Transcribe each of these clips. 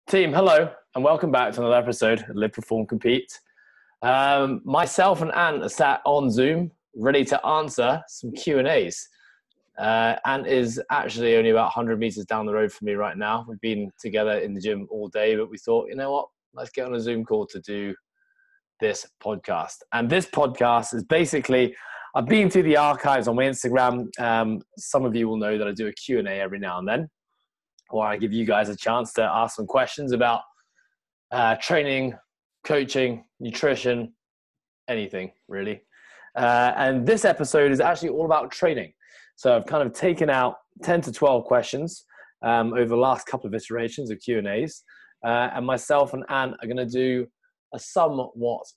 Team, hello, and welcome back to another episode of Live, Perform, Compete. Myself and Ant are sat on Zoom, ready to answer some Q&As. Ant is actually only about 100 meters down the road from me right now. We've been together in the gym all day, but we thought, you know what, let's get on a Zoom call to do this podcast. And this podcast is basically, I've been through the archives on my Instagram. Some of you will know that I do a Q&A every now and then, or I give you guys a chance to ask some questions about training, coaching, nutrition, anything really. And this episode is actually all about training. So I've kind of taken out 10 to 12 questions over the last couple of iterations of Q&As. And myself and Ant are going to do a somewhat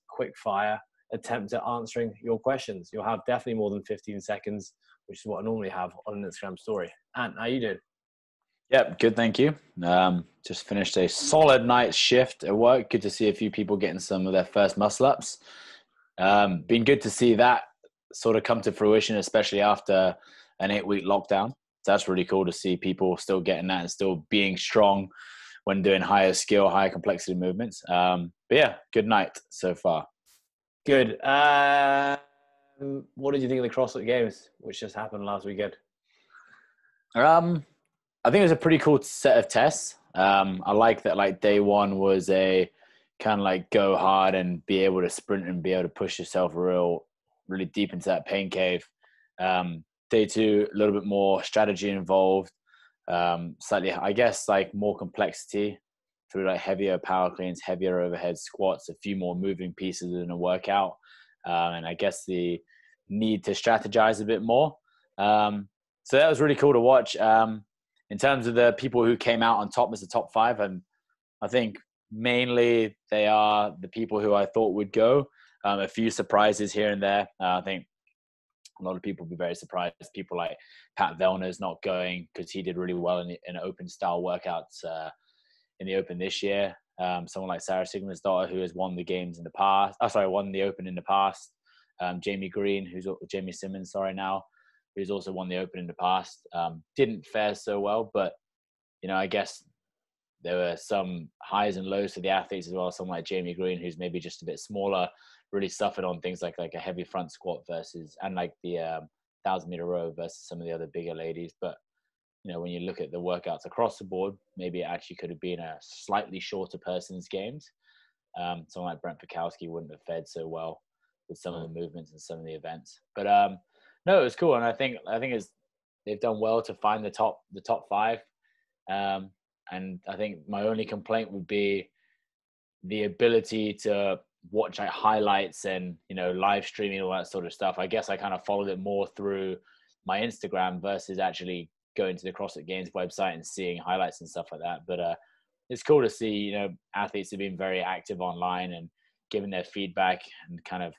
quick fire attempt at answering your questions. You'll have definitely more than 15 seconds, which is what I normally have on an Instagram story. Ant, how you doing? Yep, good, thank you. Just finished a solid night's shift at work. Good to see a few people getting some of their first muscle ups. Been good to see that sort of come to fruition, especially after an 8-week lockdown. So that's really cool to see people still getting that and still being strong when doing higher skill, higher complexity movements. But yeah, good night so far. Good. What did you think of the CrossFit Games, which just happened last weekend? I think it was a pretty cool set of tests. I like that, like, day one was a kind of like go hard and be able to sprint and be able to push yourself really deep into that pain cave. Day two, a little bit more strategy involved, slightly, I guess, like more complexity through like heavier power cleans, heavier overhead squats, a few more moving pieces in a workout. And I guess the need to strategize a bit more. So that was really cool to watch. In terms of the people who came out on top as the top 5, and I think mainly they are the people who I thought would go. A few surprises here and there. I think a lot of people will be very surprised. People like Pat Vellner's not going because he did really well in open style workouts in the Open this year. Someone like Sarah Sigmundsdottir, who has won the games in the past. Won the Open in the past. Jamie Simmons, now, who's also won the Open in the past. Didn't fare so well, but, I guess there were some highs and lows for the athletes as well. Someone like Jamie Green, who's maybe just a bit smaller, really suffered on things like a heavy front squat and like the 1,000-meter row versus some of the other bigger ladies. But, when you look at the workouts across the board, maybe it actually could have been a slightly shorter person's games. Someone like Brent Fikowski wouldn't have fared so well with some of the movements and some of the events. But no, it was cool, and I think they've done well to find the top 5. And I think my only complaint would be the ability to watch like highlights and live streaming, all that sort of stuff. I guess I kind of followed it more through my Instagram versus actually going to the CrossFit Games website and seeing highlights and stuff like that. But it's cool to see athletes have been very active online and giving their feedback and kind of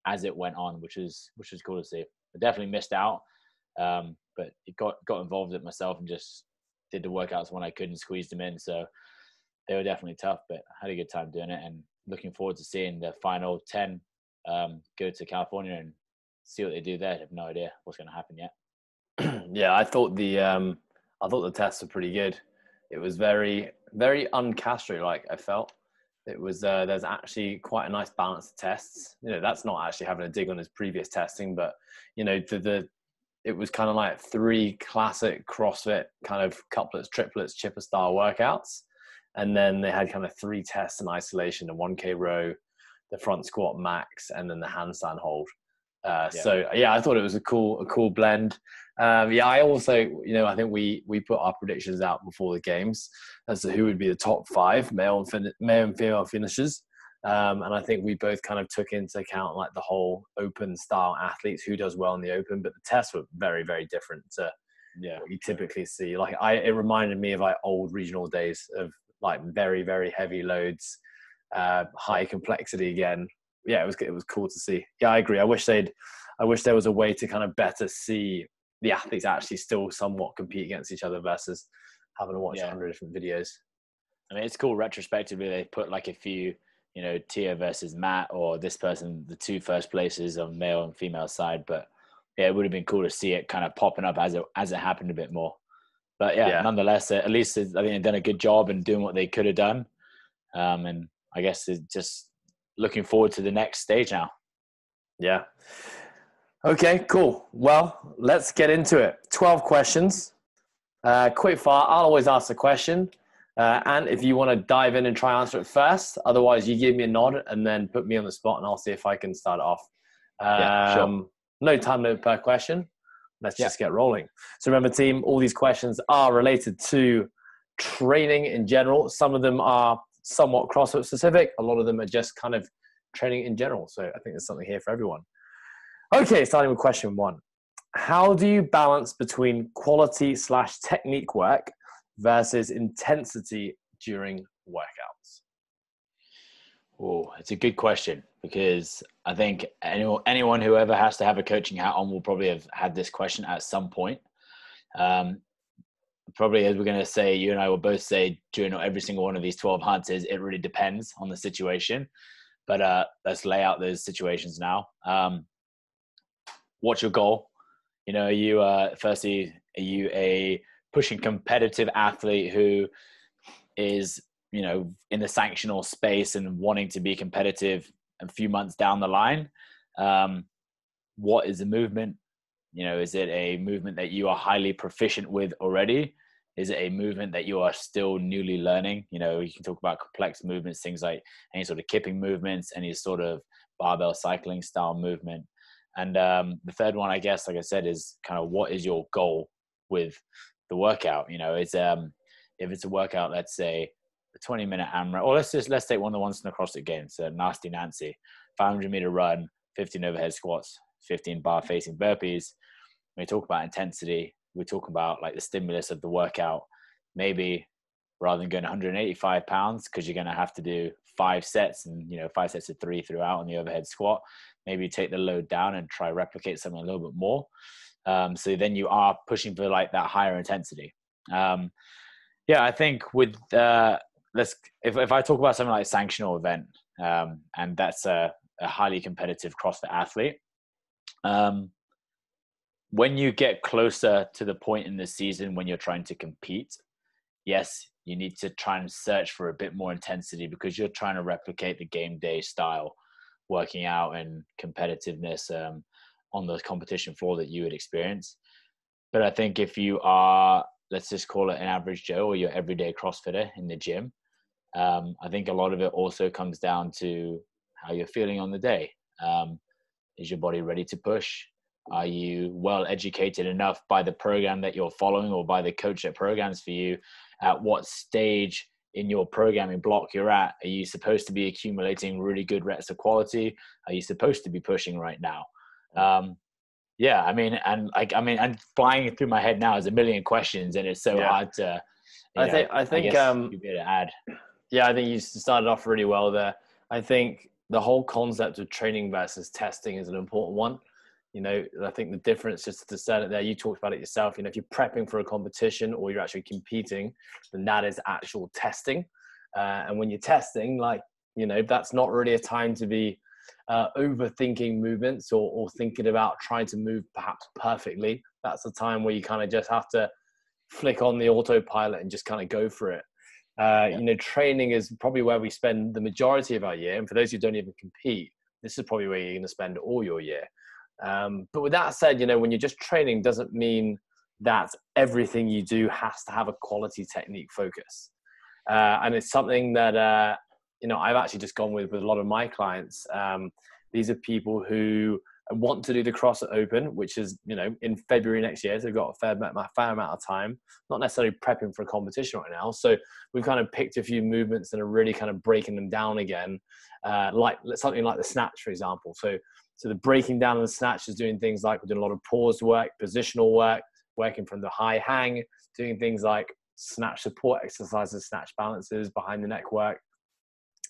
as it went on, which is cool to see. I definitely missed out, but it got involved with it myself and just did the workouts when I could and squeezed them in. So they were definitely tough, but I had a good time doing it and looking forward to seeing the final 10 go to California and see what they do there. I have no idea what's going to happen yet. Yeah, I thought the tests were pretty good. It was very, very un-Castro-like, I felt. It was there's actually quite a nice balance of tests. That's not actually having a dig on his previous testing, but it was kind of like 3 classic CrossFit kind of couplets, triplets, chipper style workouts, and then they had kind of 3 tests in isolation: the 1K row, the front squat max, and then the handstand hold. So yeah, I thought it was a cool blend. I also, I think we put our predictions out before the games as to who would be the top 5 male and female finishers. And I think we both kind of took into account like the whole open style athletes, who does well in the open, but the tests were very, very different to what you typically see. Like it reminded me of like old regional days of like very, very heavy loads, high complexity again. Yeah, it was cool to see. Yeah, I agree. I wish there was a way to kind of better see the athletes actually still somewhat compete against each other versus having to watch 100 different videos. I mean, it's cool retrospectively. They put like a few, Tia versus Matt, or this person, the 2 first places on male and female side. But yeah, it would have been cool to see it kind of popping up as it happened a bit more. But yeah, Yeah. nonetheless, at least I think they've done a good job in doing what they could have done. And I guess it's just looking forward to the next stage now. Yeah. Okay, cool. Well, let's get into it. 12 questions. Quick fire. I'll always ask the question. And if you want to dive in and try and answer it first, otherwise you give me a nod and then put me on the spot and I'll see if I can start it off. Yeah, sure. No time limit per question. Let's Yeah. just get rolling. So remember, team, all these questions are related to training in general. Some of them are somewhat CrossFit specific. A lot of them are just kind of training in general. So I think there's something here for everyone. Okay, starting with question 1. How do you balance between quality/technique work versus intensity during workouts? Oh, it's a good question, because I think anyone who ever has to have a coaching hat on will probably have had this question at some point. Probably, as we're going to say, you and I will both say during every single one of these 12 hunters, it really depends on the situation. But let's lay out those situations now. What's your goal? You know, firstly, are you a pushing competitive athlete who is, you know, in the sanctional space and wanting to be competitive a few months down the line? What is the movement? You know, is it a movement that you are highly proficient with already? Is it a movement that you are still newly learning? You know, you can talk about complex movements, things like any sort of kipping movements, any sort of barbell cycling style movement. And the third one, I guess, like I said, is kind of what is your goal with the workout? You know, it's if it's a workout, let's say a 20-minute AMRAP, or let's take one of the ones in the CrossFit Games, so Nasty Nancy, 500-meter run, 15 overhead squats, 15 bar facing burpees. When we talk about intensity, we talk about like the stimulus of the workout. Maybe rather than going 185 pounds, because you're going to have to do 5 sets and, you know, 5 sets of 3 throughout on the overhead squat, maybe take the load down and try replicate something a little bit more. So then you are pushing for like that higher intensity. Yeah, I think with if I talk about something like a sanctional event, and that's a highly competitive CrossFit athlete, when you get closer to the point in the season when you're trying to compete, yes, you need to try and search for a bit more intensity, because you're trying to replicate the game day style working out and competitiveness on the competition floor that you would experience. But I think if you are, let's just call it an average Joe, or your everyday CrossFitter in the gym, I think a lot of it also comes down to how you're feeling on the day. Is your body ready to push? Are you well educated enough by the program that you're following, or by the coach that programs for you, at what stage in your programming block you're at? Are you supposed to be accumulating really good reps of quality? Are you supposed to be pushing right now? Yeah, I mean, and flying through my head now is a million questions, and it's so hard to, I think you'd be able to add. Yeah, I think you started off really well there. I think the whole concept of training versus testing is an important one. You know, I think the difference, just to set it there, you talked about it yourself, you know, if you're prepping for a competition or you're actually competing, then that is actual testing. And when you're testing, like, you know, that's not really a time to be overthinking movements or thinking about trying to move perhaps perfectly. That's the time where you kind of just have to flick on the autopilot and just kind of go for it. You know, training is probably where we spend the majority of our year. And for those who don't even compete, this is probably where you're going to spend all your year. But with that said, you know, when you're just training, doesn't mean that everything you do has to have a quality technique focus. And it's something that, you know, I've actually just gone with a lot of my clients. These are people who want to do the CrossFit Open, which is, you know, in February next year. So they've got a fair amount of time, not necessarily prepping for a competition right now. So we've kind of picked a few movements and are really kind of breaking them down again, like something like the snatch, for example. So the breaking down of the snatch is doing things like we're doing a lot of paused work, positional work, working from the high hang, doing things like snatch support exercises, snatch balances, behind the neck work.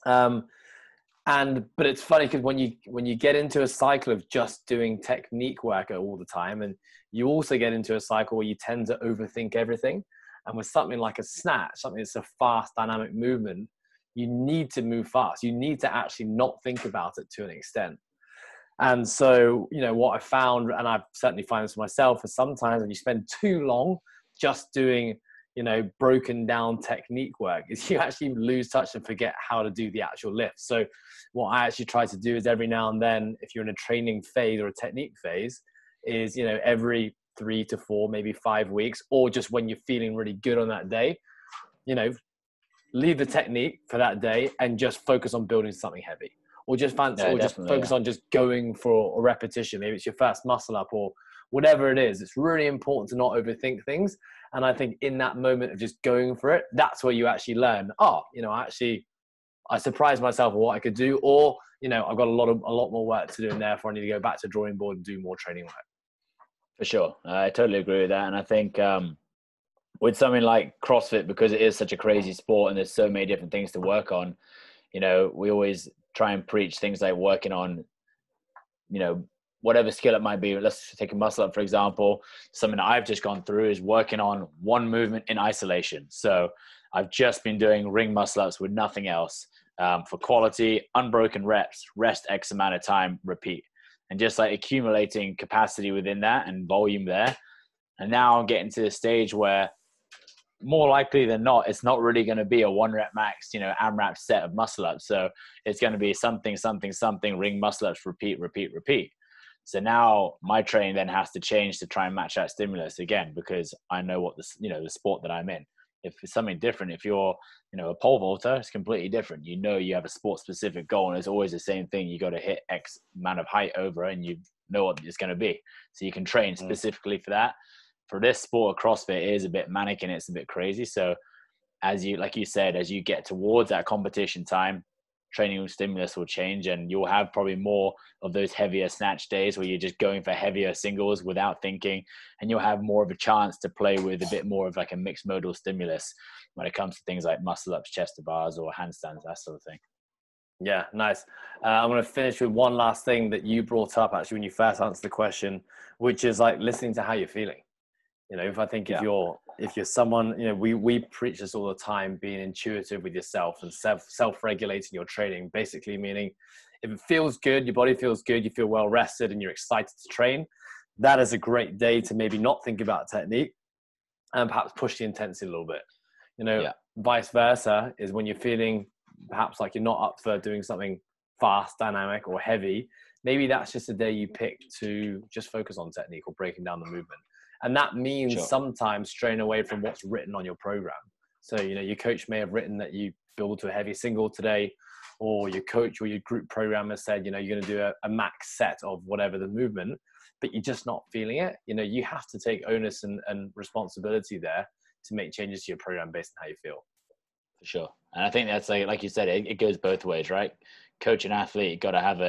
But it's funny because when you get into a cycle of just doing technique work all the time, and you also get into a cycle where you tend to overthink everything. And with something like a snatch, something that's a fast dynamic movement, you need to move fast. You need to actually not think about it to an extent. And so, you know, what I found, and I've certainly found this myself, is sometimes when you spend too long just doing, you know, broken down technique work. Is you actually lose touch and forget how to do the actual lift. So what I actually try to do is every now and then, if you're in a training phase or a technique phase, is, you know, every 3 to 4, maybe 5 weeks, or just when you're feeling really good on that day, you know, leave the technique for that day and just focus on building something heavy, or just fancy, or just focus on just going for a repetition. Maybe it's your first muscle up or whatever it is. It's really important to not overthink things. And I think in that moment of just going for it, that's where you actually learn, oh, you know, I surprised myself with what I could do, or, you know, I've got a lot more work to do, and therefore I need to go back to drawing board and do more training work. For sure. I totally agree with that. And I think with something like CrossFit, because it is such a crazy sport and there's so many different things to work on, you know, we always try and preach things like working on, you know, whatever skill it might be. Let's take a muscle up, for example. Something that I've just gone through is working on one movement in isolation. So I've just been doing ring muscle ups with nothing else, for quality, unbroken reps, rest X amount of time, repeat. And just like accumulating capacity within that and volume there. And now I'm getting to the stage where more likely than not, it's not really going to be a 1 rep max, you know, AMRAP set of muscle ups. So it's going to be something, ring muscle ups, repeat. So now my training then has to change to try and match that stimulus again, because I know what the sport that I'm in. If it's something different, if you're, you know, a pole vaulter, it's completely different. You know, you have a sport specific goal and it's always the same thing. You got to hit X amount of height over and you know what it's going to be. So you can train specifically for that. For this sport of CrossFit, it is a bit manic and it's a bit crazy. So like you said, as you get towards that competition time, training stimulus will change and you'll have probably more of those heavier snatch days where you're just going for heavier singles without thinking, and you'll have more of a chance to play with a bit more of like a mixed modal stimulus when it comes to things like muscle ups, chest to bars, or handstands, that sort of thing. Yeah, nice. I'm going to finish with one last thing that you brought up actually when you first answered the question, which is like listening to how you're feeling. You know, if you're someone, you know, we preach this all the time, being intuitive with yourself and self-regulating your training, basically meaning if it feels good, your body feels good, you feel well rested and you're excited to train, that is a great day to maybe not think about technique and perhaps push the intensity a little bit. You know, vice versa is when you're feeling perhaps like you're not up for doing something fast, dynamic or heavy, maybe that's just a day you pick to just focus on technique or breaking down the movement. And that means sometimes straying away from what's written on your program. So, you know, your coach may have written that you build to a heavy single today, or your coach or your group programmer said, you know, you're going to do a max set of whatever the movement, but you're just not feeling it. You know, you have to take onus and responsibility there to make changes to your program based on how you feel. For sure. And I think that's like you said, it goes both ways, right? Coach and athlete, you got to have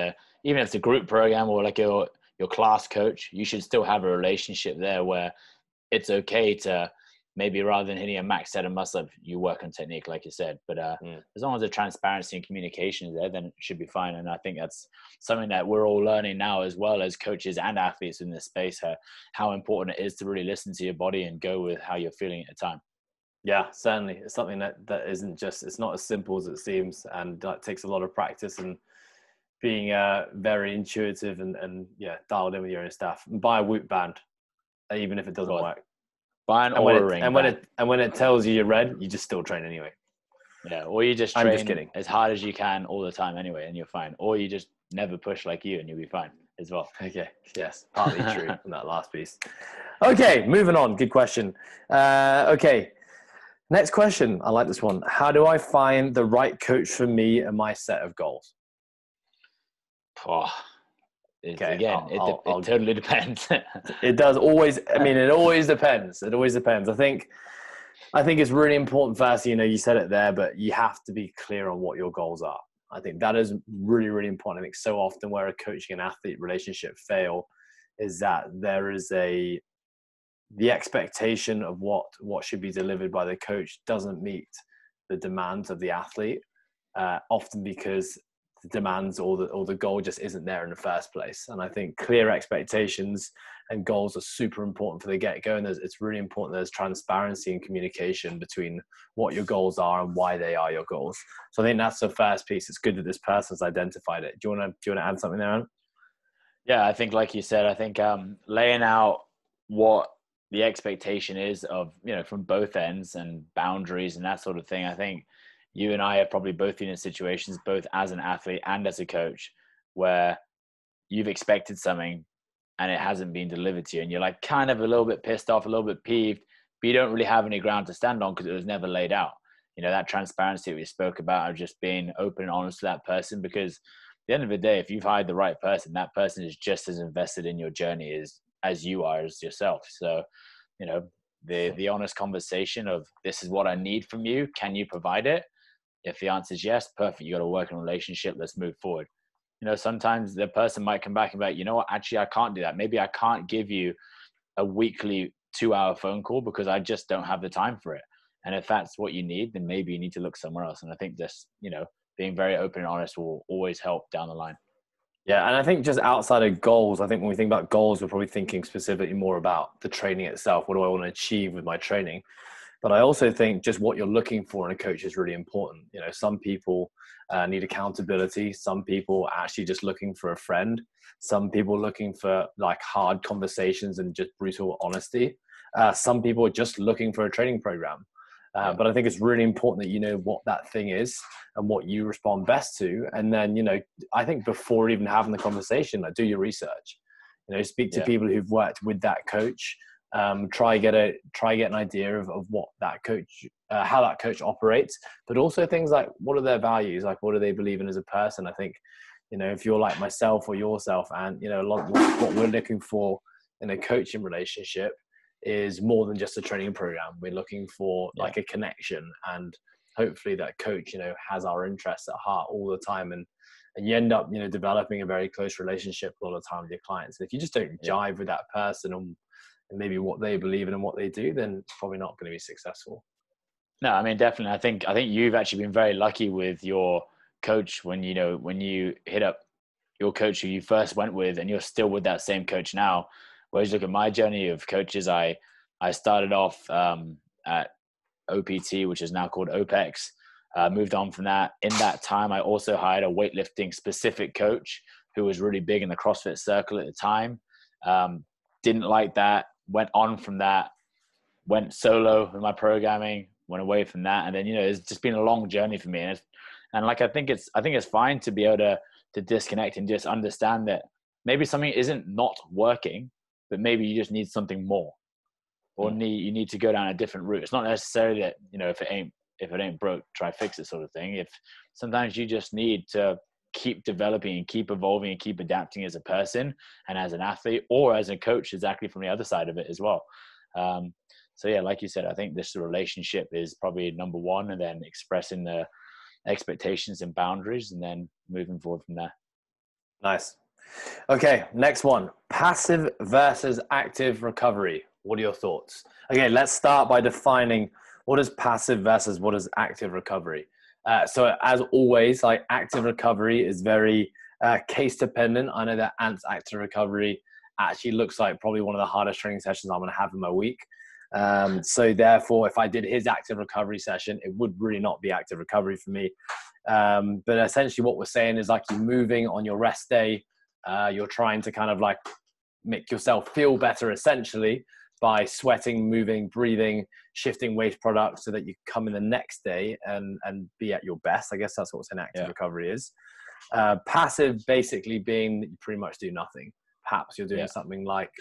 even if it's a group program or like your class coach, you should still have a relationship there where it's okay to maybe rather than hitting a max set of muscle up, you work on technique, like you said. But as long as the transparency and communication is there, then it should be fine. And I think that's something that we're all learning now, as well as coaches and athletes in this space, how important it is to really listen to your body and go with how you're feeling at the time. Yeah, certainly. It's something that isn't just, it's not as simple as it seems, and that takes a lot of practice and being very intuitive and dialed in with your own stuff. And buy a Whoop band, even if it doesn't work. Buy an Oura Ring. And when it tells you you're red, you just still train anyway. Yeah, or you just train as hard as you can all the time anyway, and you're fine. Or you just never push like you, and you'll be fine as well. Okay, yes, partly true on that last piece. Okay, moving on. Good question. Okay, next question. I like this one. How do I find the right coach for me and my set of goals? It totally depends. It does always. I mean, it always depends. It always depends. I think it's really important first, you know, you said it there, but you have to be clear on what your goals are. I think that is really, really important. I think so often where a coaching and athlete relationship fail is that there is the expectation of what should be delivered by the coach doesn't meet the demands of the athlete, often because the demands or the goal just isn't there in the first place. And I think clear expectations and goals are super important for the get-go, and it's really important there's transparency and communication between what your goals are and why they are your goals. So I think that's the first piece. It's good that this person's identified it. Do you want to add something there, Aaron? Yeah, I think like you said, I think laying out what the expectation is of, from both ends and boundaries and that sort of thing. I think you and I have probably both been in situations, both as an athlete and as a coach, where you've expected something and it hasn't been delivered to you. And you're like kind of a little bit pissed off, a little bit peeved, but you don't really have any ground to stand on because it was never laid out. That transparency we spoke about of just being open and honest to that person, because at the end of the day, if you've hired the right person, that person is just as invested in your journey as you are as yourself. So, the honest conversation of, this is what I need from you. Can you provide it? If the answer is yes, perfect. You got to work in a relationship. Let's move forward. Sometimes the person might come back and be like, you know what, actually, I can't do that. Maybe I can't give you a weekly 2-hour phone call because I just don't have the time for it. And if that's what you need, then maybe you need to look somewhere else. And I think this, being very open and honest will always help down the line. Yeah, and I think just outside of goals, I think when we think about goals, we're probably thinking specifically more about the training itself. What do I want to achieve with my training? But I also think just what you're looking for in a coach is really important. Some people need accountability. Some people are actually just looking for a friend. Some people are looking for like hard conversations and just brutal honesty. Some people are just looking for a training program. But I think it's really important that you know what that thing is and what you respond best to. And then, I think before even having the conversation, like, do your research. Speak to people who've worked with that coach. Try get an idea of what that coach, how that coach operates, but also things like, what are their values? Like, what do they believe in as a person? I think, if you're like myself or yourself, and, a lot of what we're looking for in a coaching relationship is more than just a training program. We're looking for like a connection, and hopefully that coach, has our interests at heart all the time. And you end up, developing a very close relationship a lot of the time with your clients. And if you just don't jive with that person and maybe what they believe in and what they do, then it's probably not going to be successful. No, I mean, definitely. I think you've actually been very lucky with your coach when you hit up your coach who you first went with, and you're still with that same coach now. Whereas look at my journey of coaches, I started off at OPT, which is now called OPEX. Moved on from that. In that time, I also hired a weightlifting specific coach who was really big in the CrossFit circle at the time. Didn't like that. Went on from that. Went solo with my programming. Went away from that, and then it's just been a long journey for me. And like I think it's fine to be able to disconnect and just understand that maybe something isn't not working, but maybe you just need something more, or you need to go down a different route. It's not necessarily that if it ain't broke, try fix it sort of thing. If sometimes you just need to keep developing and keep evolving and keep adapting as a person and as an athlete, or as a coach, exactly from the other side of it as well. So yeah, like you said, I think this relationship is probably number one, and then expressing the expectations and boundaries, and then moving forward from there. Nice. Okay, next one. Passive versus active recovery. What are your thoughts? Okay, let's start by defining what is passive versus what is active recovery. So as always, like, active recovery is very case dependent. I know that Ant's active recovery actually looks like probably one of the hardest training sessions I'm going to have in my week. So therefore, if I did his active recovery session, it would really not be active recovery for me. But essentially what we're saying is, like, you're moving on your rest day. You're trying to kind of like make yourself feel better, essentially, by sweating, moving, breathing, shifting waste products so that you come in the next day and be at your best. I guess that's what an active recovery is. Passive basically being that you pretty much do nothing. Perhaps you're doing something like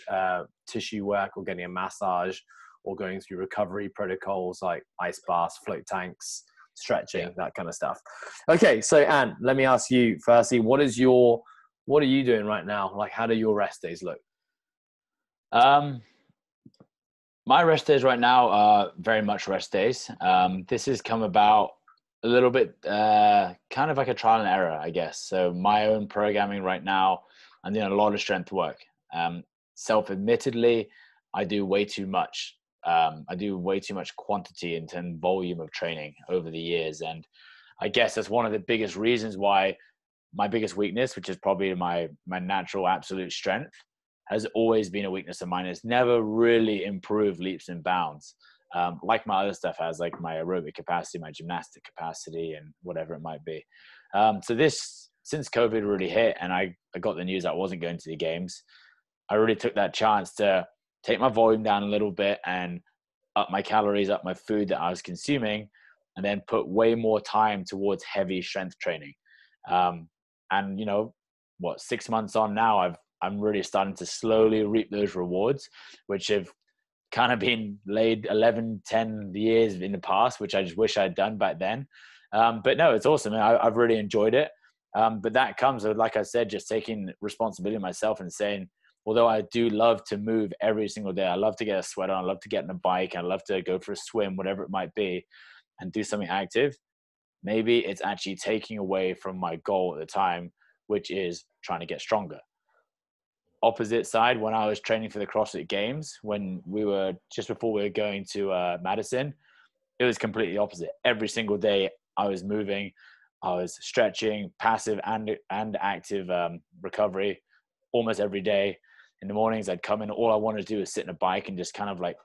tissue work, or getting a massage, or going through recovery protocols like ice baths, float tanks, stretching, that kind of stuff. Okay, so Ant, let me ask you firstly, what are you doing right now? Like, how do your rest days look? My rest days right now are very much rest days. This has come about a little bit kind of like a trial and error, I guess. So my own programming right now, I'm doing a lot of strength work. Self-admittedly, I do way too much. I do way too much quantity and volume of training over the years. And I guess that's one of the biggest reasons why my biggest weakness, which is probably my natural absolute strength, has always been a weakness of mine. It's never really improved leaps and bounds. Like my other stuff has, like my aerobic capacity, my gymnastic capacity, and whatever it might be. So since COVID really hit and I got the news I wasn't going to the games, I really took that chance to take my volume down a little bit and up my calories, up my food that I was consuming, and then put way more time towards heavy strength training. And 6 months on now, I'm really starting to slowly reap those rewards, which have kind of been laid 11, 10 years in the past, which I just wish I'd done back then. But no, it's awesome. I've really enjoyed it. But that comes with, like I said, just taking responsibility myself and saying, although I do love to move every single day, I love to get a sweat on, I love to get on a bike, I love to go for a swim, whatever it might be, and do something active. Maybe it's actually taking away from my goal at the time, which is trying to get stronger. Opposite side, when I was training for the CrossFit Games, when we were just before we were going to Madison, it was completely opposite. Every single day I was moving, I was stretching, passive and active recovery almost every day. In the mornings, I'd come in. All I wanted to do is sit in a bike and just kind of like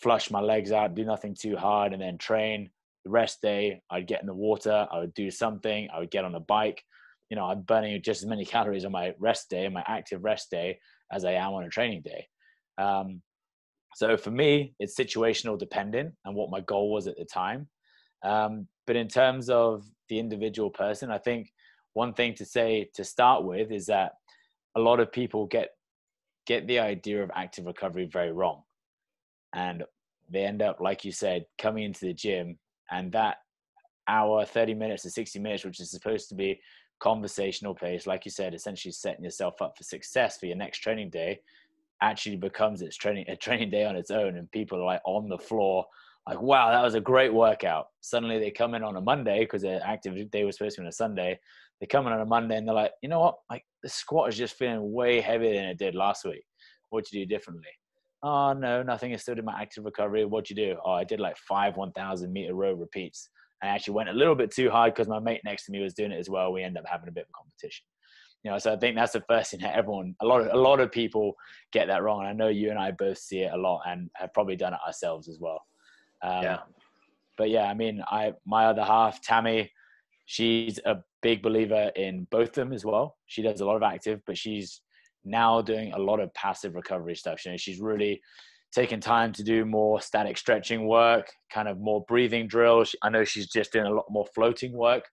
flush my legs out, do nothing too hard, and then train. The rest day, I'd get in the water, I would do something, I would get on a bike. I'm burning just as many calories on my rest day, my active rest day, as I am on a training day. So for me, it's situational dependent and what my goal was at the time. But in terms of the individual person, I think one thing to say to start with is that a lot of people get the idea of active recovery very wrong. And they end up, like you said, coming into the gym, and that hour, 30 minutes to 60 minutes, which is supposed to be conversational pace, like you said, essentially setting yourself up for success for your next training day, actually becomes a training day on its own. And people are like on the floor, like, wow, that was a great workout. Suddenly they come in on a Monday, because their active day was supposed to be on a Sunday. They come in on a Monday and they're like, you know what? Like, the squat is just feeling way heavier than it did last week. What'd you do differently? Oh, no, nothing. I still did my active recovery. What'd you do? Oh, I did like 5 1,000 meter row repeats. I actually went a little bit too hard because my mate next to me was doing it as well. We end up having a bit of a competition. So I think that's the first thing that a lot of people get that wrong. And I know you and I both see it a lot and have probably done it ourselves as well. Yeah. But yeah, I mean, my other half, Tammy, she's a big believer in both of them as well. She does a lot of active, but she's now doing a lot of passive recovery stuff. She's really taking time to do more static stretching work, kind of more breathing drills. I know she's just doing a lot more floating work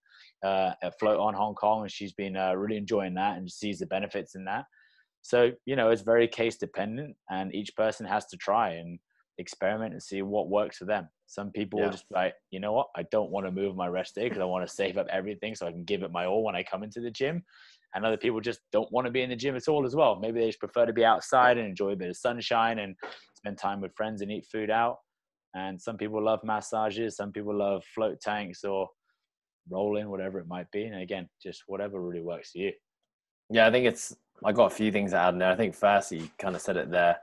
at Float on Hong Kong, and she's been really enjoying that and sees the benefits in that. So, it's very case dependent, and each person has to try and experiment and see what works for them. Some people will just be like, you know what, I don't want to move my rest day because I want to save up everything so I can give it my all when I come into the gym. And other people just don't want to be in the gym at all as well. Maybe they just prefer to be outside and enjoy a bit of sunshine and spend time with friends and eat food out. And some people love massages. Some people love float tanks or rolling, whatever it might be. And again, just whatever really works for you. Yeah, I got a few things to add in there. I think firstly, you kind of said it there.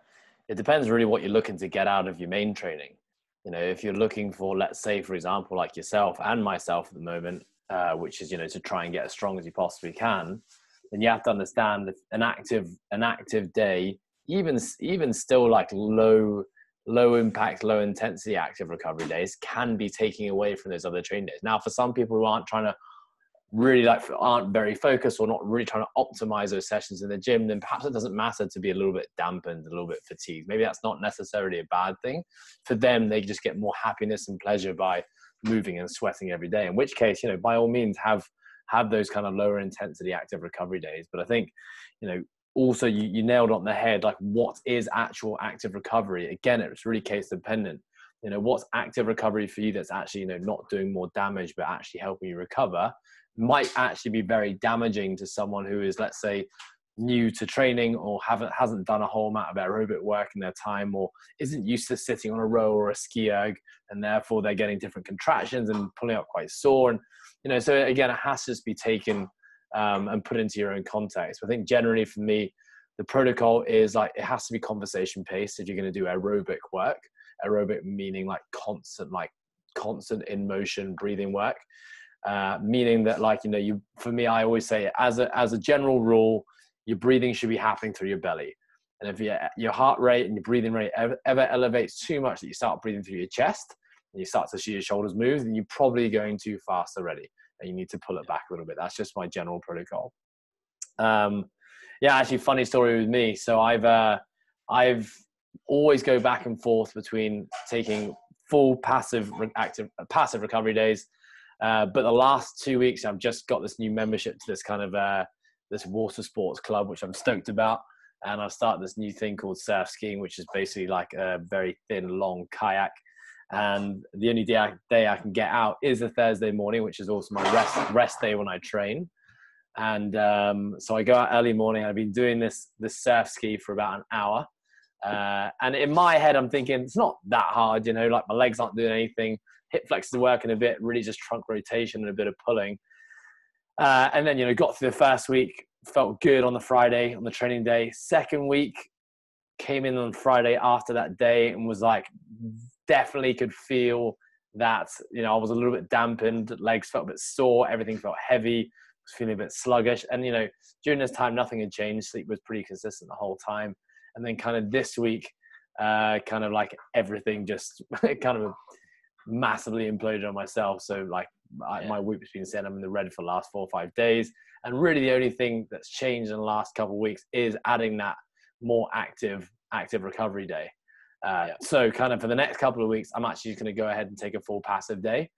It depends really what you're looking to get out of your main training. If you're looking for, let's say, for example, like yourself and myself at the moment, which is, to try and get as strong as you possibly can, then you have to understand that an active day, even still like low impact, low intensity active recovery days can be taking away from those other training days. Now, for some people who aren't very focused or not really trying to optimize those sessions in the gym, then perhaps it doesn't matter to be a little bit dampened, a little bit fatigued. Maybe that's not necessarily a bad thing. For them, they just get more happiness and pleasure by moving and sweating every day, in which case, by all means have those kind of lower intensity active recovery days. But I think, also you nailed on the head, like what is actual active recovery? Again, it's really case dependent. What's active recovery for you that's actually, not doing more damage, but actually helping you recover, might actually be very damaging to someone who is, let's say, new to training or hasn't done a whole amount of aerobic work in their time, or isn't used to sitting on a row or a ski erg, and therefore they're getting different contractions and pulling up quite sore. And so again, it has to just be taken and put into your own context. I think generally for me, the protocol is like, it has to be conversation paced if you're going to do aerobic work. Aerobic meaning like constant in motion breathing work. Meaning that, like, for me, I always say as a general rule, your breathing should be happening through your belly. And if your heart rate and your breathing rate ever elevates too much that you start breathing through your chest and you start to see your shoulders move, then you're probably going too fast already and you need to pull it back a little bit. That's just my general protocol. Yeah, actually, funny story with me. So I've always go back and forth between taking full passive recovery days. But the last 2 weeks, I've just got this new membership to this kind of this water sports club, which I'm stoked about. And I've started this new thing called surf skiing, which is basically like a very thin, long kayak. And the only day I can get out is a Thursday morning, which is also my rest day when I train. And so I go out early morning. I've been doing this surf ski for about an hour. And in my head, I'm thinking it's not that hard, you know, like my legs aren't doing anything. Hip flexors are working a bit, really just trunk rotation and a bit of pulling. And then, you know, got through the first week, felt good on the Friday, on the training day. Second week, came in on Friday after that day and was like, definitely could feel that, you know, I was a little bit dampened, legs felt a bit sore, everything felt heavy, was feeling a bit sluggish. And, you know, during this time, nothing had changed. Sleep was pretty consistent the whole time. And then kind of this week, kind of like everything just kind of massively imploded on myself. So like my week's been saying I'm in the red for the last 4 or 5 days. And really the only thing that's changed in the last couple of weeks is adding that more active recovery day. So kind of for the next couple of weeks, I'm actually just going to go ahead and take a full passive day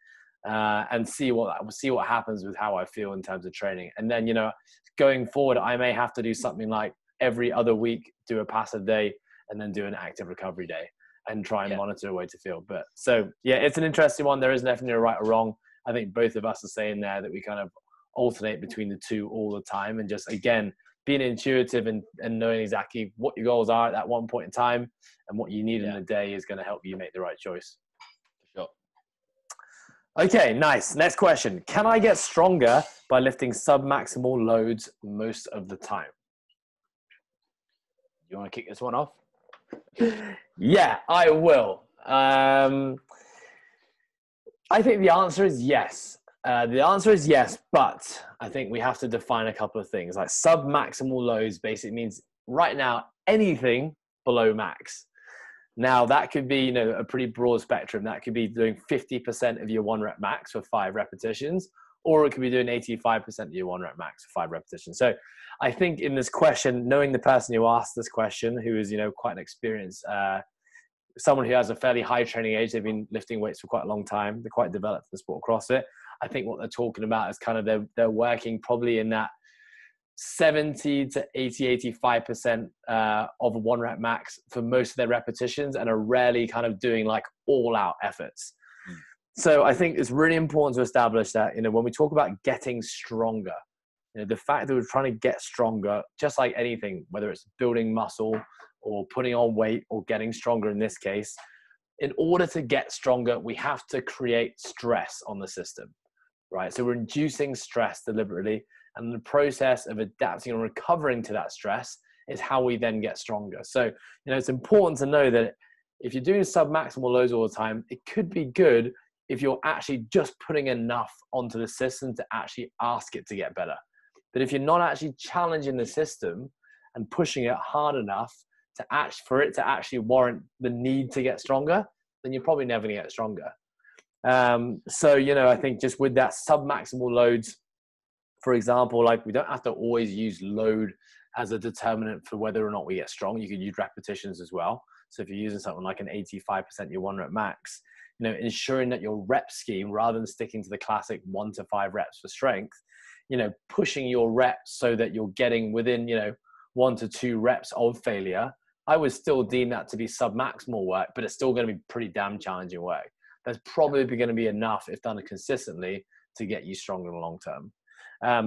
and see what happens with how I feel in terms of training. And then, you know, going forward, I may have to do something like every other week, do a passive day and then do an active recovery day and try and monitor a way to feel. But so, yeah, it's an interesting one. There is definitely a right or wrong. I think both of us are saying there that we kind of alternate between the two all the time. And just, again, being intuitive and knowing exactly what your goals are at that one point in time and what you need in the day is going to help you make the right choice. For sure. Okay, nice. Next question. Can I get stronger by lifting sub-maximal loads most of the time? You want to kick this one off? Yeah, I will. I think the answer is yes. The answer is yes, but I think we have to define a couple of things. Like sub-maximal loads basically means right now anything below max. Now that could be, you know, a pretty broad spectrum. That could be doing 50% of your 1 rep max for 5 repetitions, or it could be doing 85% of your 1 rep max for 5 repetitions. So I think in this question, knowing the person who asked this question, who is, you know, quite an experienced, someone who has a fairly high training age, they've been lifting weights for quite a long time. They're quite developed in the sport of CrossFit. I think what they're talking about is kind of they're working probably in that 70 to 85% of a 1 rep max for most of their repetitions and are rarely kind of doing like all out efforts. So I think it's really important to establish that, you know, when we talk about getting stronger, you know, the fact that we're trying to get stronger, just like anything, whether it's building muscle or putting on weight or getting stronger in this case, in order to get stronger, we have to create stress on the system, right? So we're inducing stress deliberately, and the process of adapting and recovering to that stress is how we then get stronger. So, you know, it's important to know that if you're doing sub-maximal loads all the time, it could be good if you're actually just putting enough onto the system to actually ask it to get better. But if you're not actually challenging the system and pushing it hard enough for it to actually warrant the need to get stronger, then you're probably never going to get stronger. So, you know, I think just with that sub-maximal loads, for example, like we don't have to always use load as a determinant for whether or not we get strong. You could use repetitions as well. So if you're using something like an 85% your 1 rep max, you know, ensuring that your rep scheme, rather than sticking to the classic 1 to 5 reps for strength, you know, pushing your reps so that you're getting within, you know, 1 to 2 reps of failure, I would still deem that to be sub-maximal work, but it's still going to be pretty damn challenging work. That's probably going to be enough, if done consistently, to get you stronger in the long term.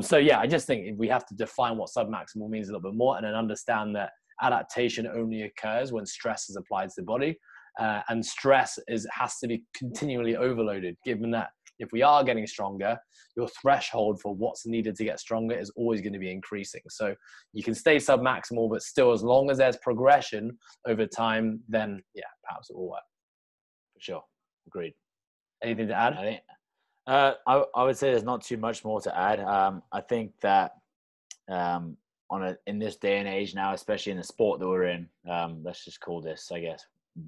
So yeah, I just think we have to define what sub-maximal means a little bit more, and then understand that adaptation only occurs when stress is applied to the body. And stress has to be continually overloaded, given that if we are getting stronger, your threshold for what's needed to get stronger is always going to be increasing. So you can stay sub-maximal, but still, as long as there's progression over time, then yeah, perhaps it will work. For sure. Agreed. Anything to add? I think I would say there's not too much more to add. I think that in this day and age now, especially in the sport that we're in, let's just call this, I guess,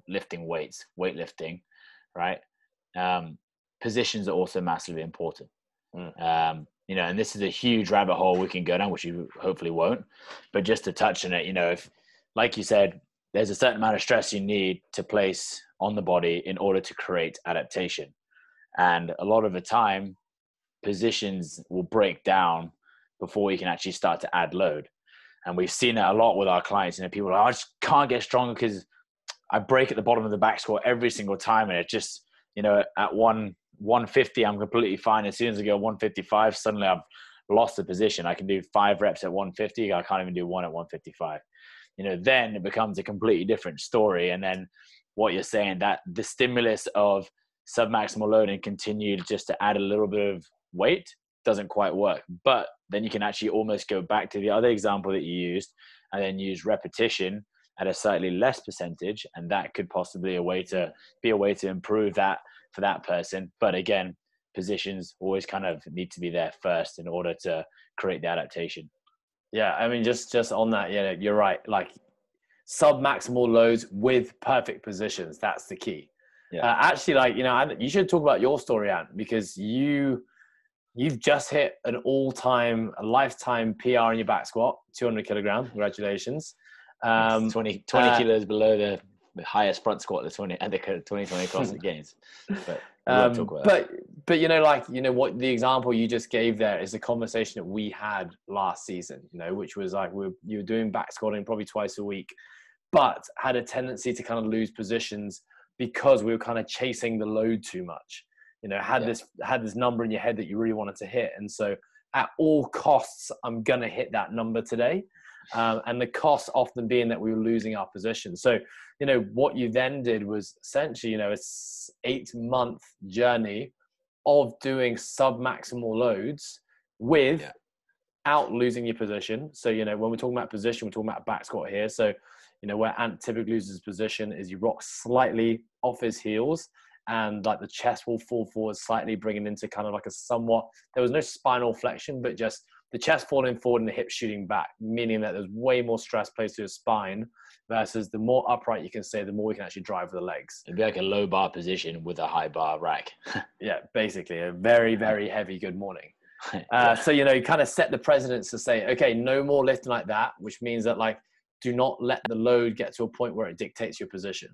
lifting weights, weightlifting, right? Positions are also massively important. You know, and this is a huge rabbit hole we can go down, which you hopefully won't. But just to touch on it, you know, if, like you said, there's a certain amount of stress you need to place on the body in order to create adaptation. And a lot of the time, positions will break down before you can actually start to add load. And we've seen it a lot with our clients. People are like, I just can't get stronger because I break at the bottom of the back squat every single time. And it just, at 150, I'm completely fine. As soon as I go 155, suddenly I've lost the position. I can do 5 reps at 150. I can't even do 1 at 155. Then it becomes a completely different story. And then what you're saying, that the stimulus of submaximal load and continue just to add a little bit of weight doesn't quite work. But then you can actually almost go back to the other example that you used and then use repetition at a slightly less percentage. And that could possibly be a way to improve that for that person. But again, positions always kind of need to be there first in order to create the adaptation. Yeah. I mean, just on that, you're right. Like sub-maximal loads with perfect positions. That's the key. Yeah. Actually, you should talk about your story, Ant, because you've just hit an all-time, a lifetime PR in your back squat, 200 kilograms. Congratulations. 20 kilos below the highest front squat at the 2020 CrossFit Games. But we won't talk about that. But what the example you just gave there is a conversation that we had last season, which was like you were doing back squatting probably twice a week, but had a tendency to kind of lose positions because we were kind of chasing the load too much. Had this number in your head that you really wanted to hit. And so at all costs, I'm going to hit that number today. And the cost often being that we were losing our position. So, what you then did was essentially, it's 8-month journey of doing sub-maximal loads without losing your position. So, when we're talking about position, we're talking about back squat here. So, where Ant typically loses his position is you rock slightly off his heels and like the chest will fall forward slightly, bringing into kind of like there was no spinal flexion, but just the chest falling forward and the hips shooting back, meaning that there's way more stress placed to your spine versus the more upright you can stay, the more you can actually drive with the legs. It'd be like a low bar position with a high bar rack. Yeah, basically a very, very heavy good morning. So, you kind of set the precedence to say, okay, no more lifting like that, which means that do not let the load get to a point where it dictates your position.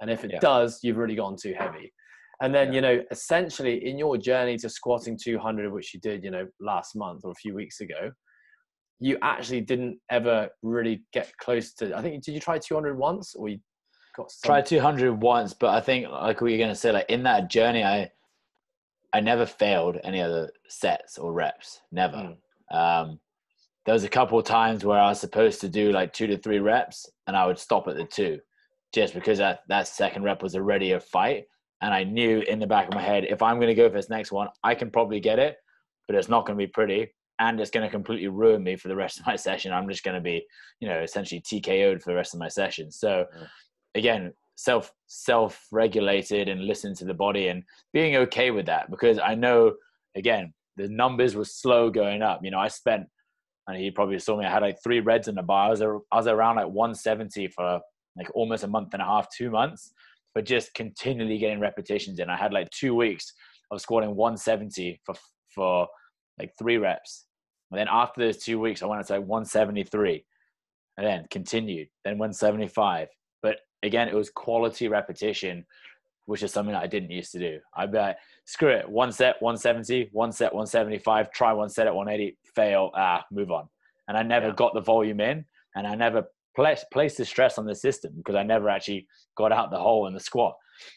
And if it does, you've really gone too heavy. And then, essentially in your journey to squatting 200, which you did, last month or a few weeks ago, you actually didn't ever really get close to, I think, did you try 200 once or you got some... Tried 200 once, but I think like what you're going to say, in that journey, I never failed any other sets or reps, never. There was a couple of times where I was supposed to do 2 to 3 reps and I would stop at the 2 just because that second rep was already a fight. And I knew in the back of my head, if I'm going to go for this next one, I can probably get it, but it's not going to be pretty. And it's going to completely ruin me for the rest of my session. I'm just going to be, essentially TKO'd for the rest of my session. So again, self-regulated and listen to the body and being okay with that, because I know, again, the numbers were slow going up. I spent, and he probably saw me, I had 3 reds in the bar. I was around 170 for almost a month and a half, 2 months. But just continually getting repetitions in. I had 2 weeks of squatting 170 for 3 reps. And then after those 2 weeks, I went to 173 and then continued, then 175. But again, it was quality repetition, which is something that I didn't used to do. I'd be like, screw it, 1 set, 170, 1 set, 175, try 1 set at 180, fail, move on. And I never got the volume in, and I never place the stress on the system because I never actually got out the hole in the squat.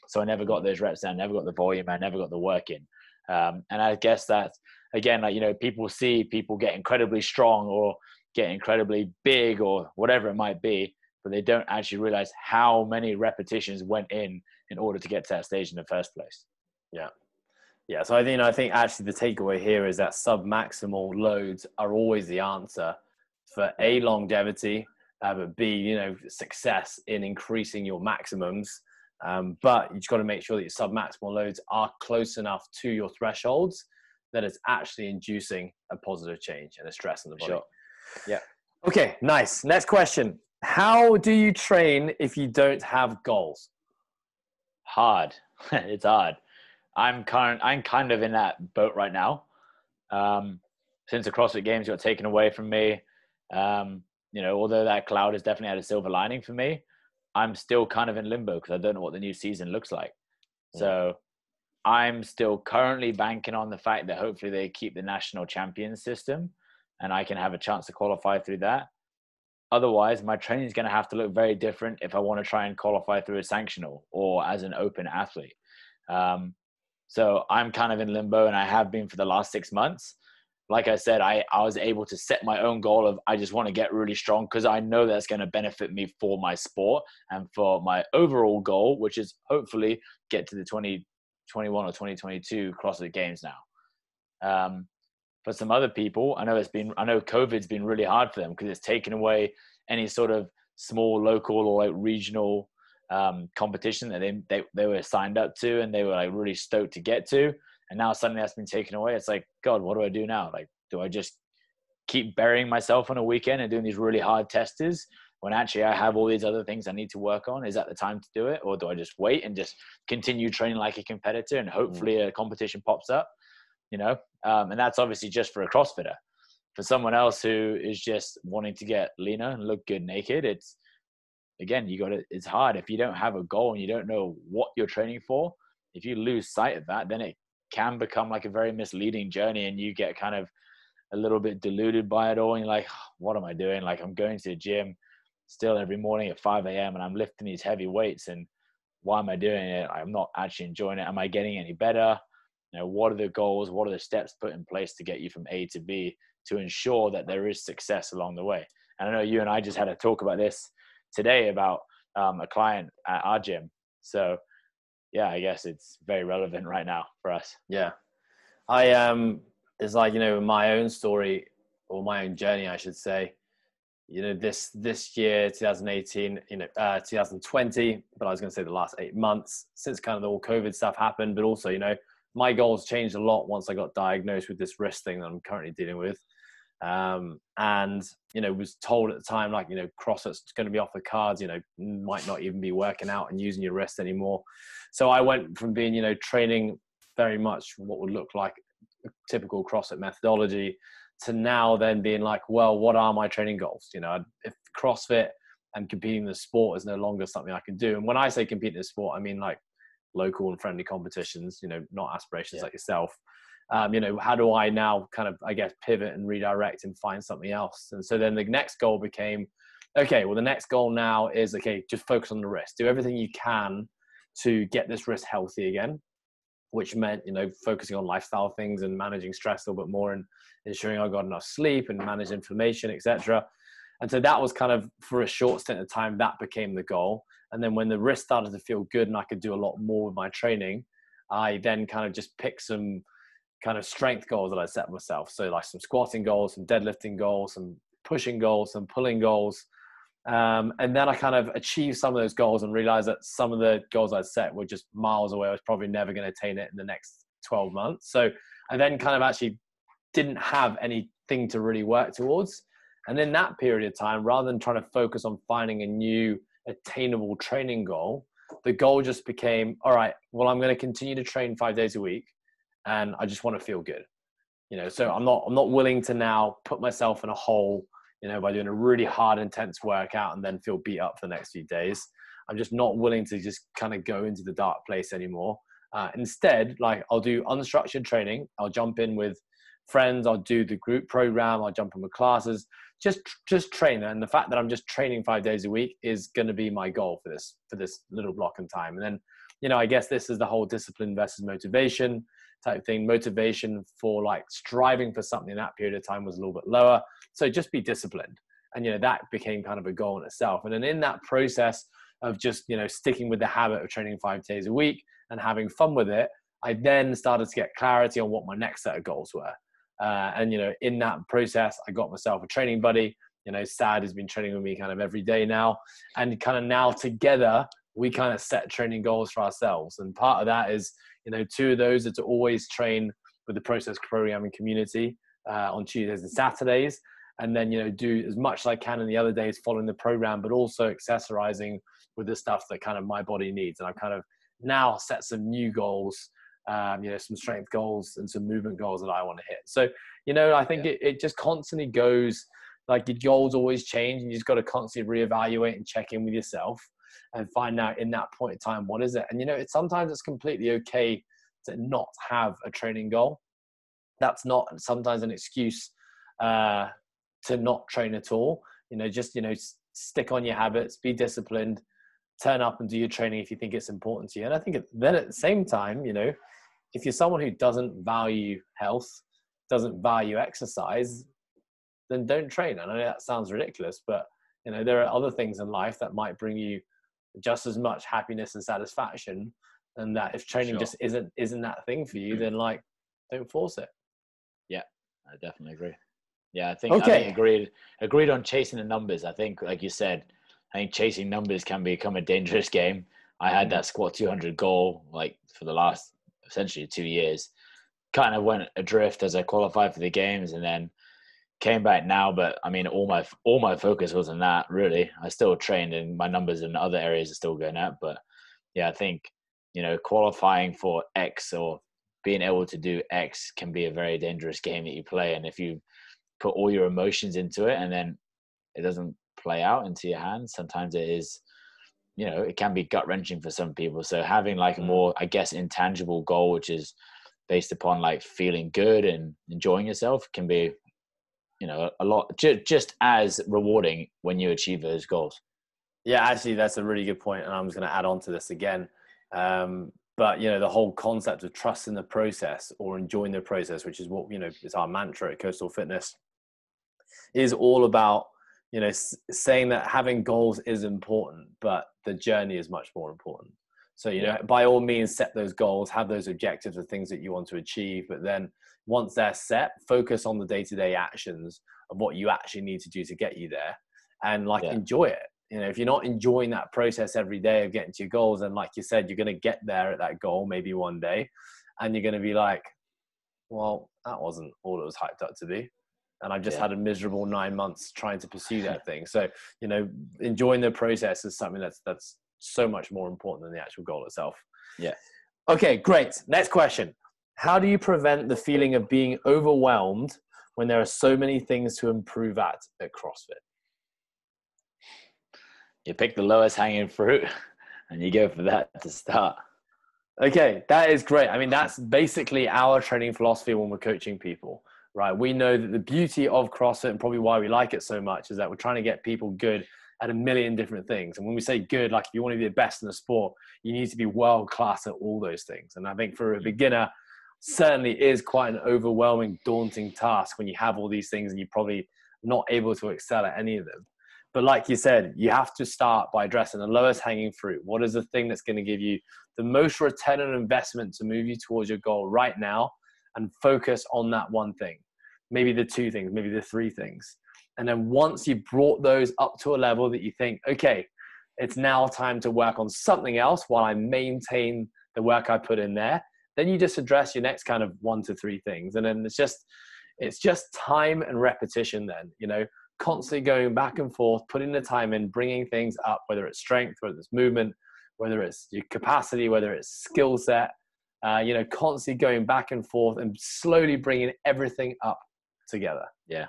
So I never got those reps in, never got the volume, I never got the work in. And I guess that, again, people see people get incredibly strong or get incredibly big or whatever it might be, but they don't actually realize how many repetitions went in order to get to that stage in the first place. Yeah. Yeah. So I think actually the takeaway here is that sub-maximal loads are always the answer for A, longevity, but B, success in increasing your maximums. But you just got to make sure that your sub-maximal loads are close enough to your thresholds that it's actually inducing a positive change and a stress in the body. Sure. Yeah. Okay, nice. Next question. How do you train if you don't have goals? Hard. It's hard. I'm kind of in that boat right now. Since the CrossFit Games got taken away from me, although that cloud has definitely had a silver lining for me, I'm still kind of in limbo because I don't know what the new season looks like. Mm. So I'm still currently banking on the fact that hopefully they keep the national champion system and I can have a chance to qualify through that. Otherwise, my training is going to have to look very different if I want to try and qualify through a sanctional or as an open athlete. So I'm kind of in limbo, and I have been for the last 6 months. Like I said, I was able to set my own goal of I just want to get really strong because I know that's going to benefit me for my sport and for my overall goal, which is hopefully get to the 2021 or 2022 CrossFit Games now. For some other people, I know COVID's been really hard for them because it's taken away any sort of small local or like regional competition that they were signed up to and they were like really stoked to get to. And now suddenly that's been taken away. It's like, God, what do I do now? Like, do I just keep burying myself on a weekend and doing these really hard testers when actually I have all these other things I need to work on? Is that the time to do it? Or do I just wait and just continue training like a competitor and hopefully a competition pops up, and that's obviously just for a CrossFitter. For someone else who is just wanting to get leaner and look good naked, it's hard. If you don't have a goal and you don't know what you're training for, if you lose sight of that, then it can become like a very misleading journey and you get kind of a little bit deluded by it all. And you're like, what am I doing? Like, I'm going to the gym still every morning at 5 a.m. and I'm lifting these heavy weights, and why am I doing it? I'm not actually enjoying it. Am I getting any better? What are the goals? What are the steps put in place to get you from A to B to ensure that there is success along the way? And I know you and I just had a talk about this today about a client at our gym. So yeah, I guess it's very relevant right now for us. Yeah. It's like, my own story or my own journey, I should say, this year, 2018, 2020, but I was going to say the last 8 months since kind of the whole COVID stuff happened, but also, my goals changed a lot once I got diagnosed with this wrist thing that I'm currently dealing with. And, was told at the time, like, CrossFit's going to be off the cards, might not even be working out and using your wrist anymore. So I went from being, training very much what would look like a typical CrossFit methodology to now then being like, well, what are my training goals? If CrossFit and competing in the sport is no longer something I can do. And when I say compete in the sport, I mean like local and friendly competitions, not aspirations like yourself. How do I now kind of, I guess, pivot and redirect and find something else? And so then the next goal became, okay, well, the next goal now is, okay, just focus on the wrist. Do everything you can to get this wrist healthy again, which meant, focusing on lifestyle things and managing stress a little bit more and ensuring I got enough sleep and manage inflammation, etc. And so that was kind of, for a short stint of time, that became the goal. And then when the wrist started to feel good and I could do a lot more with my training, I then kind of just picked some kind of strength goals that I set myself. So like some squatting goals, some deadlifting goals, some pushing goals, some pulling goals. And then I kind of achieved some of those goals and realized that some of the goals I'd set were just miles away. I was probably never going to attain it in the next 12 months. So I then kind of actually didn't have anything to really work towards. And in that period of time, rather than trying to focus on finding a new attainable training goal, the goal just became, all right, well, I'm going to continue to train 5 days a week and I just want to feel good. So I'm not willing to now put myself in a hole, by doing a really hard, intense workout and then feel beat up for the next few days. I'm just not willing to just kind of go into the dark place anymore. Instead, like, I'll do unstructured training. I'll jump in with friends. I'll do the group program. I'll jump in with classes, just train. And the fact that I'm just training 5 days a week is going to be my goal for this little block in time. And then, I guess this is the whole discipline versus motivation type thing. Motivation for like striving for something in that period of time was a little bit lower. So just be disciplined. And, that became kind of a goal in itself. And then in that process of just, sticking with the habit of training 5 days a week and having fun with it, I then started to get clarity on what my next set of goals were. And, in that process, I got myself a training buddy. Sad has been training with me kind of every day now. And kind of now together, we kind of set training goals for ourselves. And part of that is, 2 of those are to always train with the process programming community on Tuesdays and Saturdays. And then, do as much as I can in the other days following the program, but also accessorizing with the stuff that kind of my body needs. And I've kind of now set some new goals, some strength goals and some movement goals that I want to hit. So, I think it just constantly goes, like, your goals always change and you just got to constantly reevaluate and check in with yourself. and find out in that point in time, what is it? And, sometimes it's completely okay to not have a training goal. That's not sometimes an excuse to not train at all. Just, stick on your habits, be disciplined, turn up and do your training if you think it's important to you. And I think then at the same time, if you're someone who doesn't value health, doesn't value exercise, then don't train. I know that sounds ridiculous, but there are other things in life that might bring you just as much happiness and satisfaction. And that if training just isn't that thing for you, then don't force it. Yeah, I definitely agree. Yeah, I think agreed on chasing the numbers. I think, like you said, I think chasing numbers can become a dangerous game. I had that squat 200 goal for the last essentially 2 years. Kind of went adrift as I qualified for the games, and then came back now. But I mean, all my focus was on that. Really, I still trained, and my numbers in other areas are still going up. But yeah, I think qualifying for X or being able to do X can be a very dangerous game that you play. And if you put all your emotions into it and then it doesn't play out into your hands, sometimes it is, it can be gut wrenching for some people. So having a more, I guess, intangible goal, which is based upon feeling good and enjoying yourself, can be, a lot just as rewarding when you achieve those goals. Yeah, actually, that's a really good point. And I'm just going to add on to this again. But, the whole concept of trusting the process or enjoying the process, which is what, is our mantra at Coastal Fitness, is all about, saying that having goals is important, but the journey is much more important. So, by all means, set those goals, have those objectives of things that you want to achieve. But then once they're set, focus on the day-to-day actions of what you actually need to do to get you there, and enjoy it. If you're not enjoying that process every day of getting to your goals, and like you said, you're going to get there at that goal maybe one day, and you're going to be like, well, that wasn't all it was hyped up to be. And I've just had a miserable 9 months trying to pursue that thing. So, enjoying the process is something that's so much more important than the actual goal itself. Yeah. Okay, great. Next question. How do you prevent the feeling of being overwhelmed when there are so many things to improve at CrossFit? You pick the lowest hanging fruit and you go for that to start. Okay, that is great. I mean, that's basically our training philosophy when we're coaching people, right? We know that the beauty of CrossFit, and probably why we like it so much, is that we're trying to get people good at a million different things. And when we say good, if you want to be the best in the sport, you need to be world-class at all those things. And I think for a beginner, certainly is quite an overwhelming, daunting task when you have all these things and you're probably not able to excel at any of them. But like you said, you have to start by addressing the lowest hanging fruit. What is the thing that's going to give you the most return on investment to move you towards your goal right now, and focus on that one thing? Maybe the two things, maybe the three things. And then once you've brought those up to a level that you think, okay, it's now time to work on something else while I maintain the work I put in there, then you just address your next kind of 1 to 3 things. And then it's just time and repetition then, constantly going back and forth, putting the time in, bringing things up, whether it's strength, whether it's movement, whether it's your capacity, whether it's skill set, constantly going back and forth and slowly bringing everything up together. Yeah.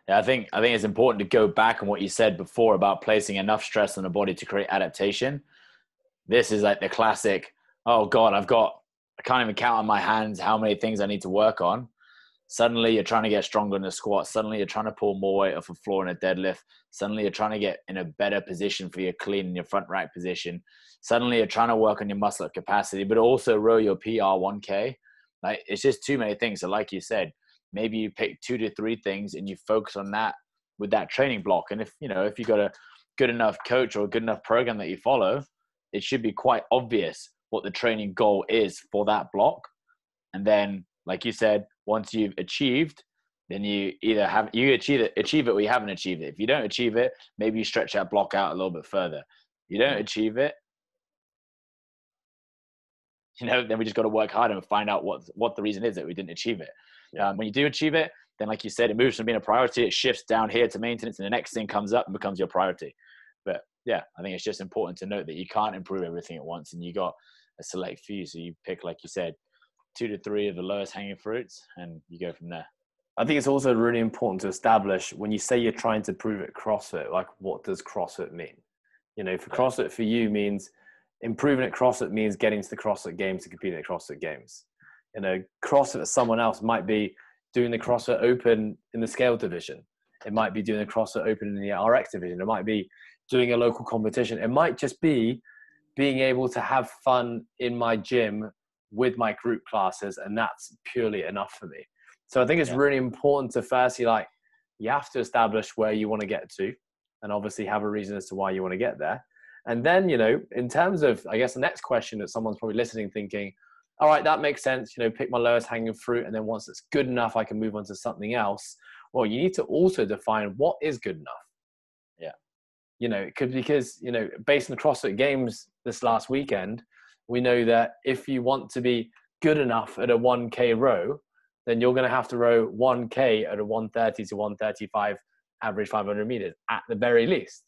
I think it's important to go back on what you said before about placing enough stress on the body to create adaptation. This is the classic, oh God, I can't even count on my hands how many things I need to work on. Suddenly you're trying to get stronger in the squat. Suddenly you're trying to pull more weight off the floor in a deadlift. Suddenly you're trying to get in a better position for your clean in your front rack position. Suddenly you're trying to work on your muscle up capacity, but also row your PR 1K. It's just too many things. So like you said, maybe you pick 2 to 3 things and you focus on that with that training block. And if you've got a good enough coach or a good enough program that you follow, it should be quite obvious what the training goal is for that block. And then, like you said, once you've achieved, then you either achieve it or you haven't achieved it. If you don't achieve it, maybe you stretch that block out a little bit further. You don't achieve it, then we just got to work harder and find out what the reason is that we didn't achieve it. When you do achieve it, then like you said, it moves from being a priority, it shifts down here to maintenance, and the next thing comes up and becomes your priority. But yeah, I think it's just important to note that you can't improve everything at once, and you got a select few. So you pick, like you said, 2 to 3 of the lowest hanging fruits, and you go from there. I think it's also really important to establish, when you say you're trying to prove at CrossFit, what does CrossFit mean? You know, for CrossFit for you means improving at CrossFit means getting to the CrossFit Games to compete at CrossFit Games. You know, CrossFit for someone else might be doing the CrossFit Open in the scale division. It might be doing the CrossFit Open in the RX division. It might be doing a local competition. It might just be being able to have fun in my gym with my group classes, and that's purely enough for me. So I think it's really important to firstly, like, you have to establish where you want to get to, and obviously have a reason as to why you want to get there. And then, you know, in terms of, I guess, the next question that someone's probably listening thinking, all right, that makes sense, you know, pick my lowest hanging fruit, and then once it's good enough, I can move on to something else. Well, you need to also define what is good enough. Yeah. You know, because, you know, based on the CrossFit Games this last weekend, we know that if you want to be good enough at a 1K row, then you're going to have to row 1K at a 130 to 135 average 500 meters at the very least.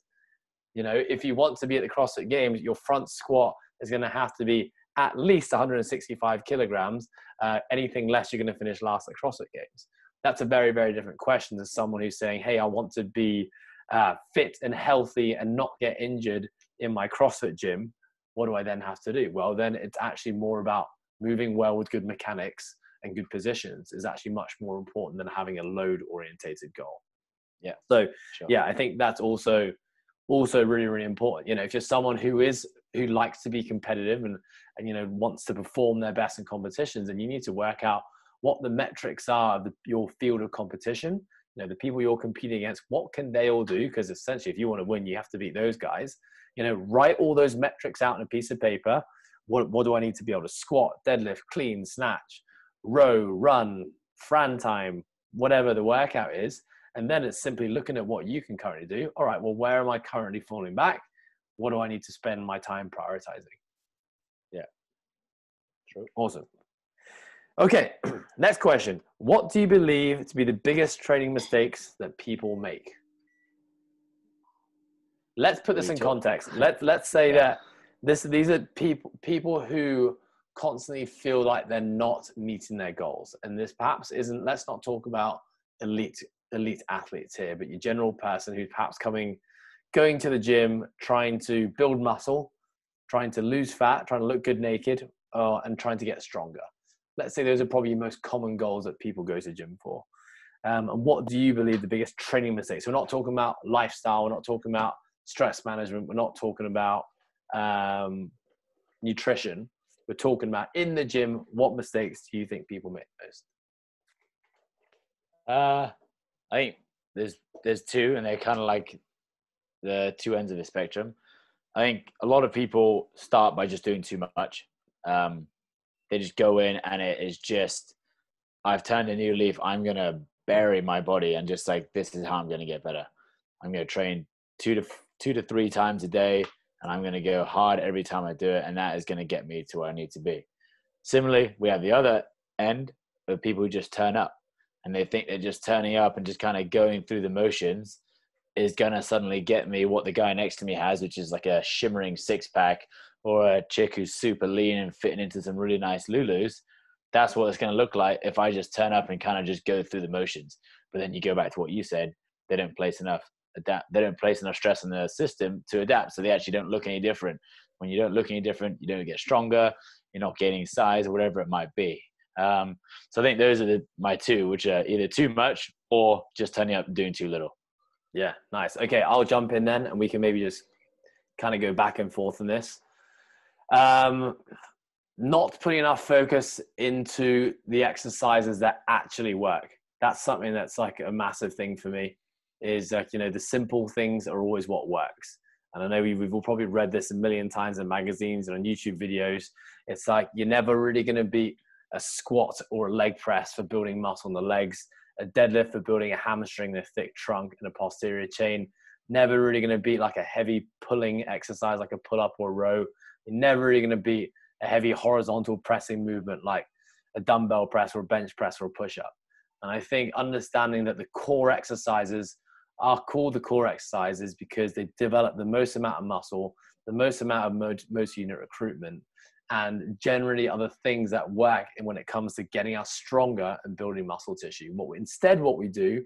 You know, if you want to be at the CrossFit Games, your front squat is going to have to be at least 165 kilograms. Anything less, you're going to finish last at CrossFit Games. That's a very, very different question to someone who's saying, hey, I want to be fit and healthy and not get injured in my CrossFit gym. What do I then have to do? Well, then it's actually more about moving well with good mechanics and good positions is actually much more important than having a load orientated goal. Yeah. So yeah, I think that's also really, really important. You know, if you're someone who likes to be competitive and, you know, wants to perform their best in competitions, and you need to work out what the metrics are of your field of competition. You know, the people you're competing against, what can they all do? Because essentially, if you want to win, you have to beat those guys. You know, write all those metrics out on a piece of paper. What do I need to be able to squat, deadlift, clean, snatch, row, run, Fran time, whatever the workout is. And then it's simply looking at what you can currently do. All right, well, where am I currently falling back? What do I need to spend my time prioritizing? Yeah. True. Awesome. Okay, next question. What do you believe to be the biggest training mistakes that people make? Let's put this in context. Let's say that these are people who constantly feel like they're not meeting their goals. And this perhaps isn't, let's not talk about elite athletes here, but your general person who's perhaps going to the gym, trying to build muscle, trying to lose fat, trying to look good naked, and trying to get stronger. Let's say those are probably your most common goals that people go to the gym for. And what do you believe the biggest training mistakes? We're not talking about lifestyle. We're not talking about stress management. We're not talking about nutrition. We're talking about in the gym. What mistakes do you think people make most? I think there's two, and they're kind of like the two ends of the spectrum. I think a lot of people start by just doing too much. They just go in and it is just, I've turned a new leaf. I'm going to bury my body and just like, this is how I'm going to get better. I'm going to train two to three times a day, and I'm going to go hard every time I do it. And that is going to get me to where I need to be. Similarly, we have the other end of people who just turn up, and they think they're just turning up and just kind of going through the motions is going to suddenly get me what the guy next to me has, which is like a shimmering six-pack, or a chick who's super lean and fitting into some really nice Lulus. That's what it's going to look like if I just turn up and kind of just go through the motions. But then you go back to what you said, they don't place enough stress on the system to adapt. So they actually don't look any different. When you don't look any different, you don't get stronger, you're not gaining size or whatever it might be. So I think those are my two, which are either too much or just turning up and doing too little. Yeah, nice. Okay, I'll jump in then, and we can maybe just kind of go back and forth on this. Not putting enough focus into the exercises that actually work. That's something that's like a massive thing for me, is like, you know, the simple things are always what works. And I know we've all probably read this a million times in magazines and on YouTube videos. It's like, you're never really going to beat a squat or a leg press for building muscle in the legs, a deadlift for building a hamstring, a thick trunk, and a posterior chain. Never really going to beat like a heavy pulling exercise like a pull-up or a row. You're never really going to beat a heavy horizontal pressing movement like a dumbbell press or a bench press or a push-up. And I think understanding that the core exercises are called the core exercises because they develop the most amount of muscle, the most amount of most unit recruitment, and generally are the things that work when it comes to getting us stronger and building muscle tissue. What we do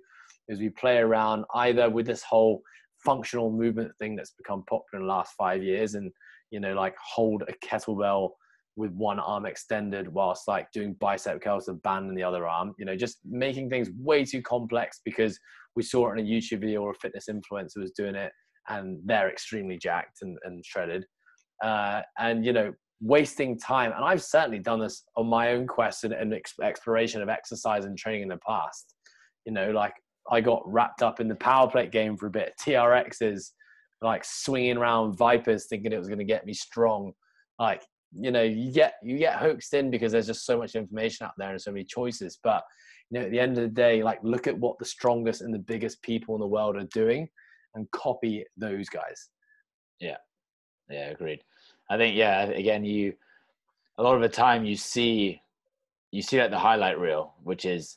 is we play around either with this whole functional movement thing that's become popular in the last 5 years, and like hold a kettlebell with one arm extended whilst like doing bicep curls with a band in the other arm, just making things way too complex because we saw it in a YouTube video or a fitness influencer was doing it and they're extremely jacked and shredded, and wasting time. And I've certainly done this on my own quest and exploration of exercise and training in the past. Like I got wrapped up in the power plate game for a bit, TRXs, like swinging around Vipers thinking it was going to get me strong. Like, you get hoaxed in because there's just so much information out there and so many choices. But, at the end of the day, like look at what the strongest and the biggest people in the world are doing and copy those guys. Yeah. Yeah. Agreed. I think, again, a lot of the time you see like the highlight reel, which is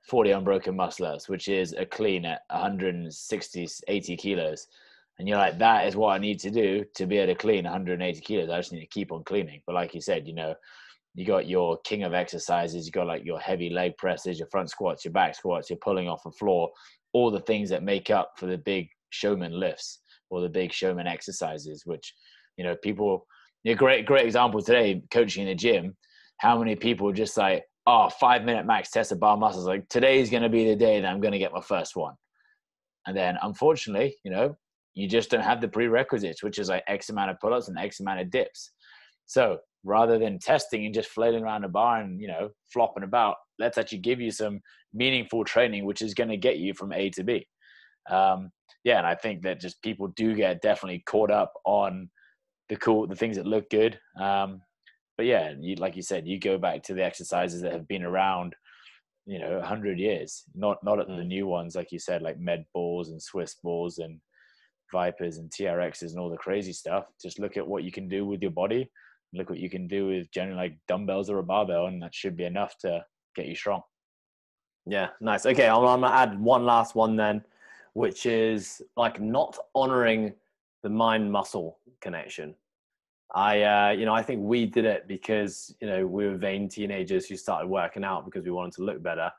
40 unbroken musclers, which is a clean at 160, 80 kilos. And you're like, that is what I need to do to be able to clean 180 kilos. I just need to keep on cleaning. But like you said, you got your king of exercises. You got like your heavy leg presses, your front squats, your back squats, you're pulling off the floor, all the things that make up for the big showman lifts or the big showman exercises, which, people, great example today, coaching in the gym, how many people just like, 5-minute max test of bar muscles. Like today's going to be the day that I'm going to get my first one. And then unfortunately, you just don't have the prerequisites, which is like X amount of pull-ups and X amount of dips. So rather than testing and just flailing around the bar and, flopping about, let's actually give you some meaningful training, which is going to get you from A to B. And I think that just people do get definitely caught up on the things that look good. But yeah, like you said, you go back to the exercises that have been around, 100 years, not at the new ones, like you said, like med balls and Swiss balls and Vipers and TRXs and all the crazy stuff. Just look at what you can do with your body. Look what you can do with generally like dumbbells or a barbell, and that should be enough to get you strong. Yeah, nice. Okay, I'm gonna add one last one then, which is like not honoring the mind-muscle connection. I think we did it because, we were vain teenagers who started working out because we wanted to look better.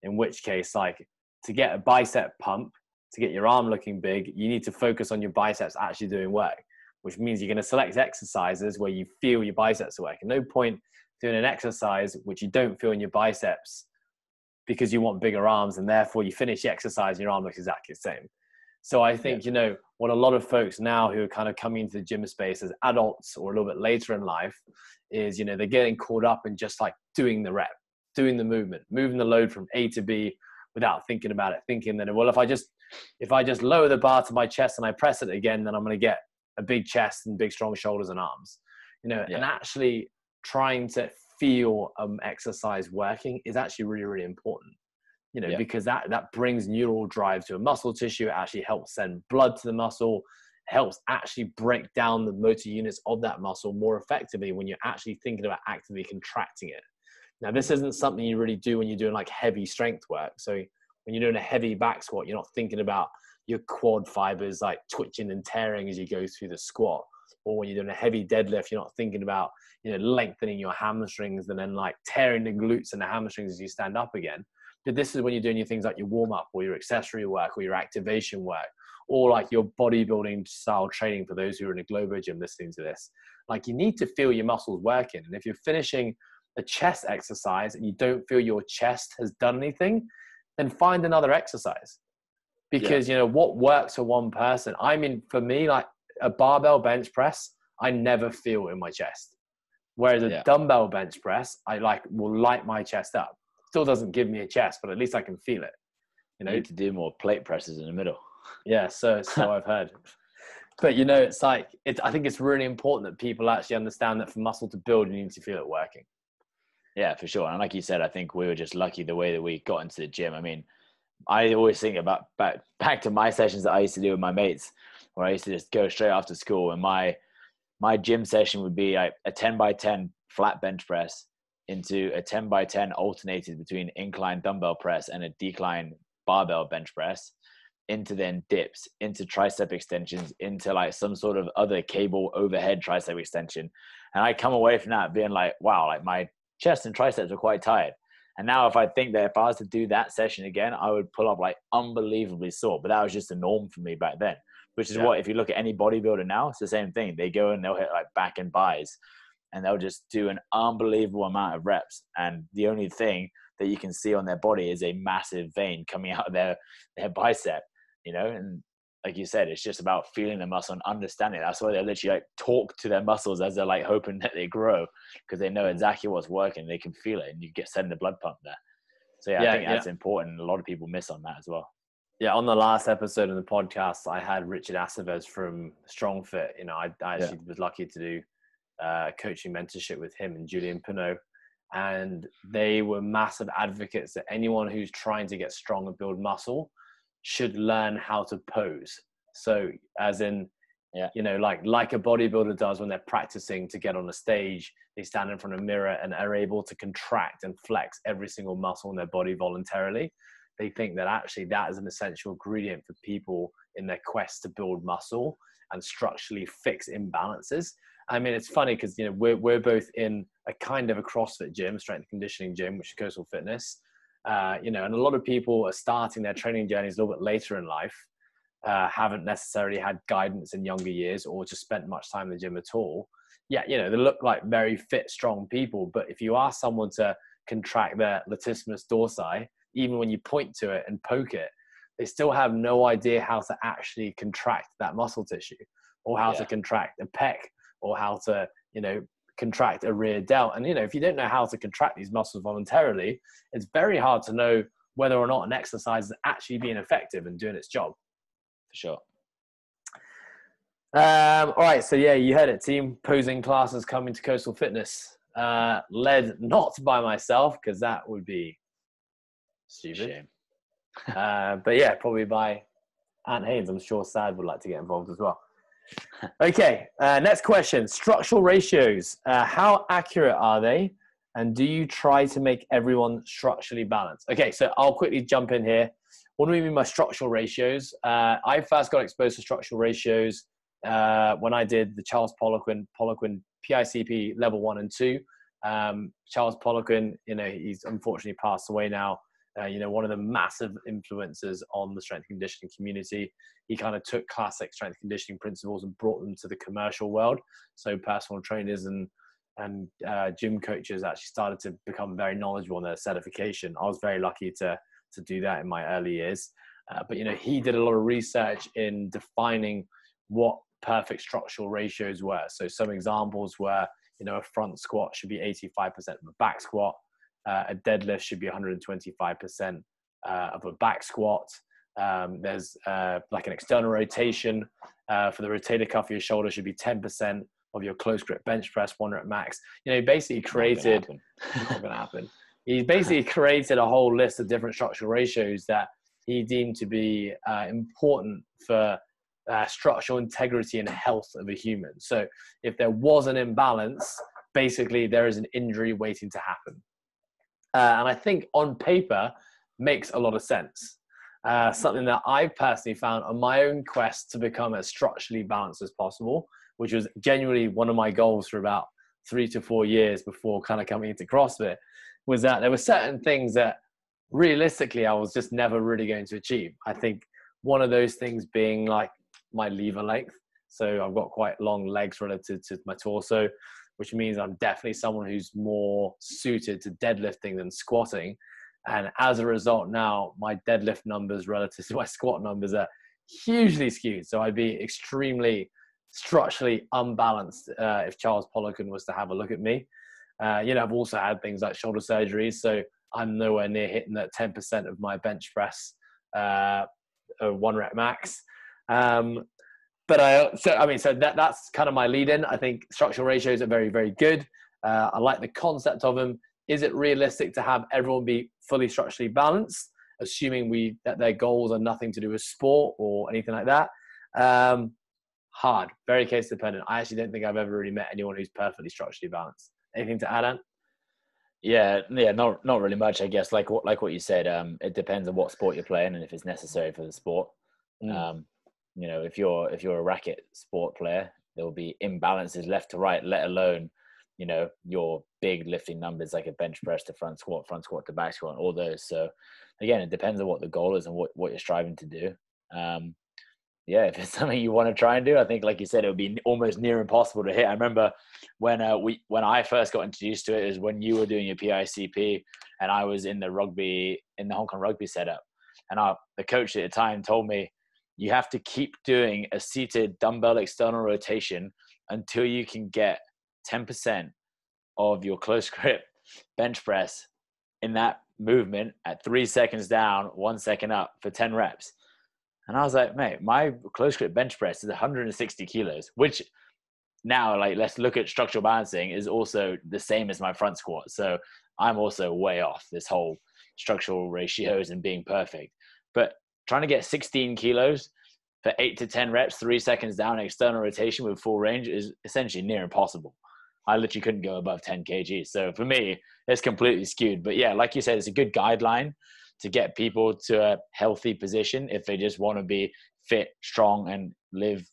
In which case, like to get a bicep pump, to get your arm looking big, you need to focus on your biceps actually doing work, which means you're going to select exercises where you feel your biceps are working. No point doing an exercise which you don't feel in your biceps because you want bigger arms, and therefore you finish the exercise and your arm looks exactly the same. So I think, what a lot of folks now who are kind of coming into the gym space as adults or a little bit later in life is, they're getting caught up in just like doing the rep, doing the movement, moving the load from A to B without thinking about it, thinking that, well, if I just lower the bar to my chest and I press it again, then I'm going to get a big chest and big, strong shoulders and arms, and actually trying to feel exercise working is actually really, really important. Because that brings neural drive to a muscle tissue. It actually helps send blood to the muscle, helps actually break down the motor units of that muscle more effectively when you're actually thinking about actively contracting it. Now, this isn't something you really do when you're doing like heavy strength work. So when you're doing a heavy back squat, you're not thinking about your quad fibers like twitching and tearing as you go through the squat. Or when you're doing a heavy deadlift, you're not thinking about, lengthening your hamstrings and then like tearing the glutes and the hamstrings as you stand up again. But this is when you're doing your things like your warm-up or your accessory work or your activation work, or like your bodybuilding style training for those who are in a Globo gym listening to this. Like you need to feel your muscles working. And if you're finishing a chest exercise and you don't feel your chest has done anything, then find another exercise. Because, what works for one person, I mean, for me, like a barbell bench press, I never feel in my chest. Whereas a dumbbell bench press, I will light my chest up. Still doesn't give me a chest, but at least I can feel it. You need to do more plate presses in the middle. Yeah, so I've heard. But it's like I think it's really important that people actually understand that for muscle to build, you need to feel it working. Yeah, for sure. And like you said, I think we were just lucky the way that we got into the gym. I mean, I always think about back to my sessions that I used to do with my mates, where I used to just go straight after school, and my gym session would be like a 10 by 10 flat bench press into a 10 by 10 alternated between incline dumbbell press and a decline barbell bench press, into then dips, into tricep extensions, into like some sort of other cable overhead tricep extension. And I come away from that being like, wow, like my chest and triceps are quite tired. And now if I think that if I was to do that session again, I would pull up like unbelievably sore. But that was just the norm for me back then. which is what, if you look at any bodybuilder now, it's the same thing. They go and they'll hit like back and buys, and they'll just do an unbelievable amount of reps. And the only thing that you can see on their body is a massive vein coming out of their bicep, you know? And like you said, it's just about feeling the muscle and understanding. That's why they literally like talk to their muscles as they're like hoping that they grow, because they know exactly what's working. They can feel it, and you get sending the blood pump there. So I think that's important. A lot of people miss on that as well. Yeah, on the last episode of the podcast, I had Richard Aceves from StrongFit. You know, I actually was lucky to do coaching mentorship with him and Julian Pinot. And they were massive advocates that anyone who's trying to get strong and build muscle should learn how to pose. So as in, you know, like a bodybuilder does when they're practicing to get on a stage, they stand in front of a mirror and are able to contract and flex every single muscle in their body voluntarily. They think that actually that is an essential ingredient for people in their quest to build muscle and structurally fix imbalances. I mean, it's funny because, you know, we're both in a kind of a CrossFit gym, strength and conditioning gym, which is Coastal Fitness. You know, and a lot of people are starting their training journeys a little bit later in life, haven't necessarily had guidance in younger years or just spent much time in the gym at all. Yeah, you know, they look like very fit, strong people. But if you ask someone to contract their latissimus dorsi, even when you point to it and poke it, they still have no idea how to actually contract that muscle tissue, or how to contract a pec, or how to, you know, contract a rear delt. And, you know, if you don't know how to contract these muscles voluntarily, it's very hard to know whether or not an exercise is actually being effective and doing its job. For sure. All right. So yeah, you heard it, team. Posing classes coming to Coastal Fitness, led not by myself, because that would be stupid. But yeah, probably by Ant Haynes. I'm sure Sad would like to get involved as well. Okay, next question. Structural ratios. How accurate are they? And do you try to make everyone structurally balanced? Okay, so I'll quickly jump in here. What do we mean by structural ratios? I first got exposed to structural ratios when I did the Charles Poliquin PICP level 1 and 2. Charles Poliquin, you know, he's unfortunately passed away now. You know, one of the massive influences on the strength and conditioning community. He kind of took classic strength and conditioning principles and brought them to the commercial world. So personal trainers and gym coaches actually started to become very knowledgeable on their certification. I was very lucky to do that in my early years. But, you know, he did a lot of research in defining what perfect structural ratios were. So some examples were, you know, a front squat should be 85% of a back squat. A deadlift should be 125% of a back squat. There's like an external rotation for the rotator cuff of your shoulder should be 10% of your close grip bench press, 1 rep max. You know, he basically created, not going to happen. He basically created a whole list of different structural ratios that he deemed to be important for structural integrity and health of a human. So if there was an imbalance, basically there is an injury waiting to happen. And I think on paper makes a lot of sense. Something that I've personally found on my own quest to become as structurally balanced as possible, which was genuinely one of my goals for about 3 to 4 years before kind of coming into CrossFit, was that there were certain things that realistically I was just never really going to achieve. I think one of those things being like my lever length. So I've got quite long legs relative to my torso, which means I'm definitely someone who's more suited to deadlifting than squatting. And as a result, now my deadlift numbers relative to my squat numbers are hugely skewed. So I'd be extremely structurally unbalanced if Charles Poliquin was to have a look at me. You know, I've also had things like shoulder surgeries, so I'm nowhere near hitting that 10% of my bench press 1 rep max. But so that's kind of my lead in. I think structural ratios are very, very good. I like the concept of them. Is it realistic to have everyone be fully structurally balanced, assuming that their goals are nothing to do with sport or anything like that? Hard, very case dependent. I actually don't think I've ever really met anyone who's perfectly structurally balanced. Anything to add, Ant? Yeah, not really much, I guess. Like what you said, it depends on what sport you're playing and if it's necessary for the sport. You know, if you're a racket sport player, there will be imbalances left to right, let alone, you know, your big lifting numbers like a bench press to front squat to back squat, all those. So again, it depends on what the goal is and what you're striving to do. yeah, if it's something you want to try and do, I think, like you said, it would be almost near impossible to hit. I remember when I first got introduced to it is when you were doing your PICP and I was in the Hong Kong rugby setup, and the coach at the time told me you have to keep doing a seated dumbbell external rotation until you can get 10% of your close grip bench press in that movement at 3 seconds down, 1 second up for 10 reps. And I was like, mate, my close grip bench press is 160 kilos, which now, like, let's look at structural balancing, is also the same as my front squat. So I'm also way off this whole structural ratios and being perfect. But trying to get 16 kilos for 8 to 10 reps, 3 seconds down, external rotation with full range is essentially near impossible. I literally couldn't go above 10 kgs. So for me, it's completely skewed. But yeah, like you said, it's a good guideline to get people to a healthy position if they just want to be fit, strong, and live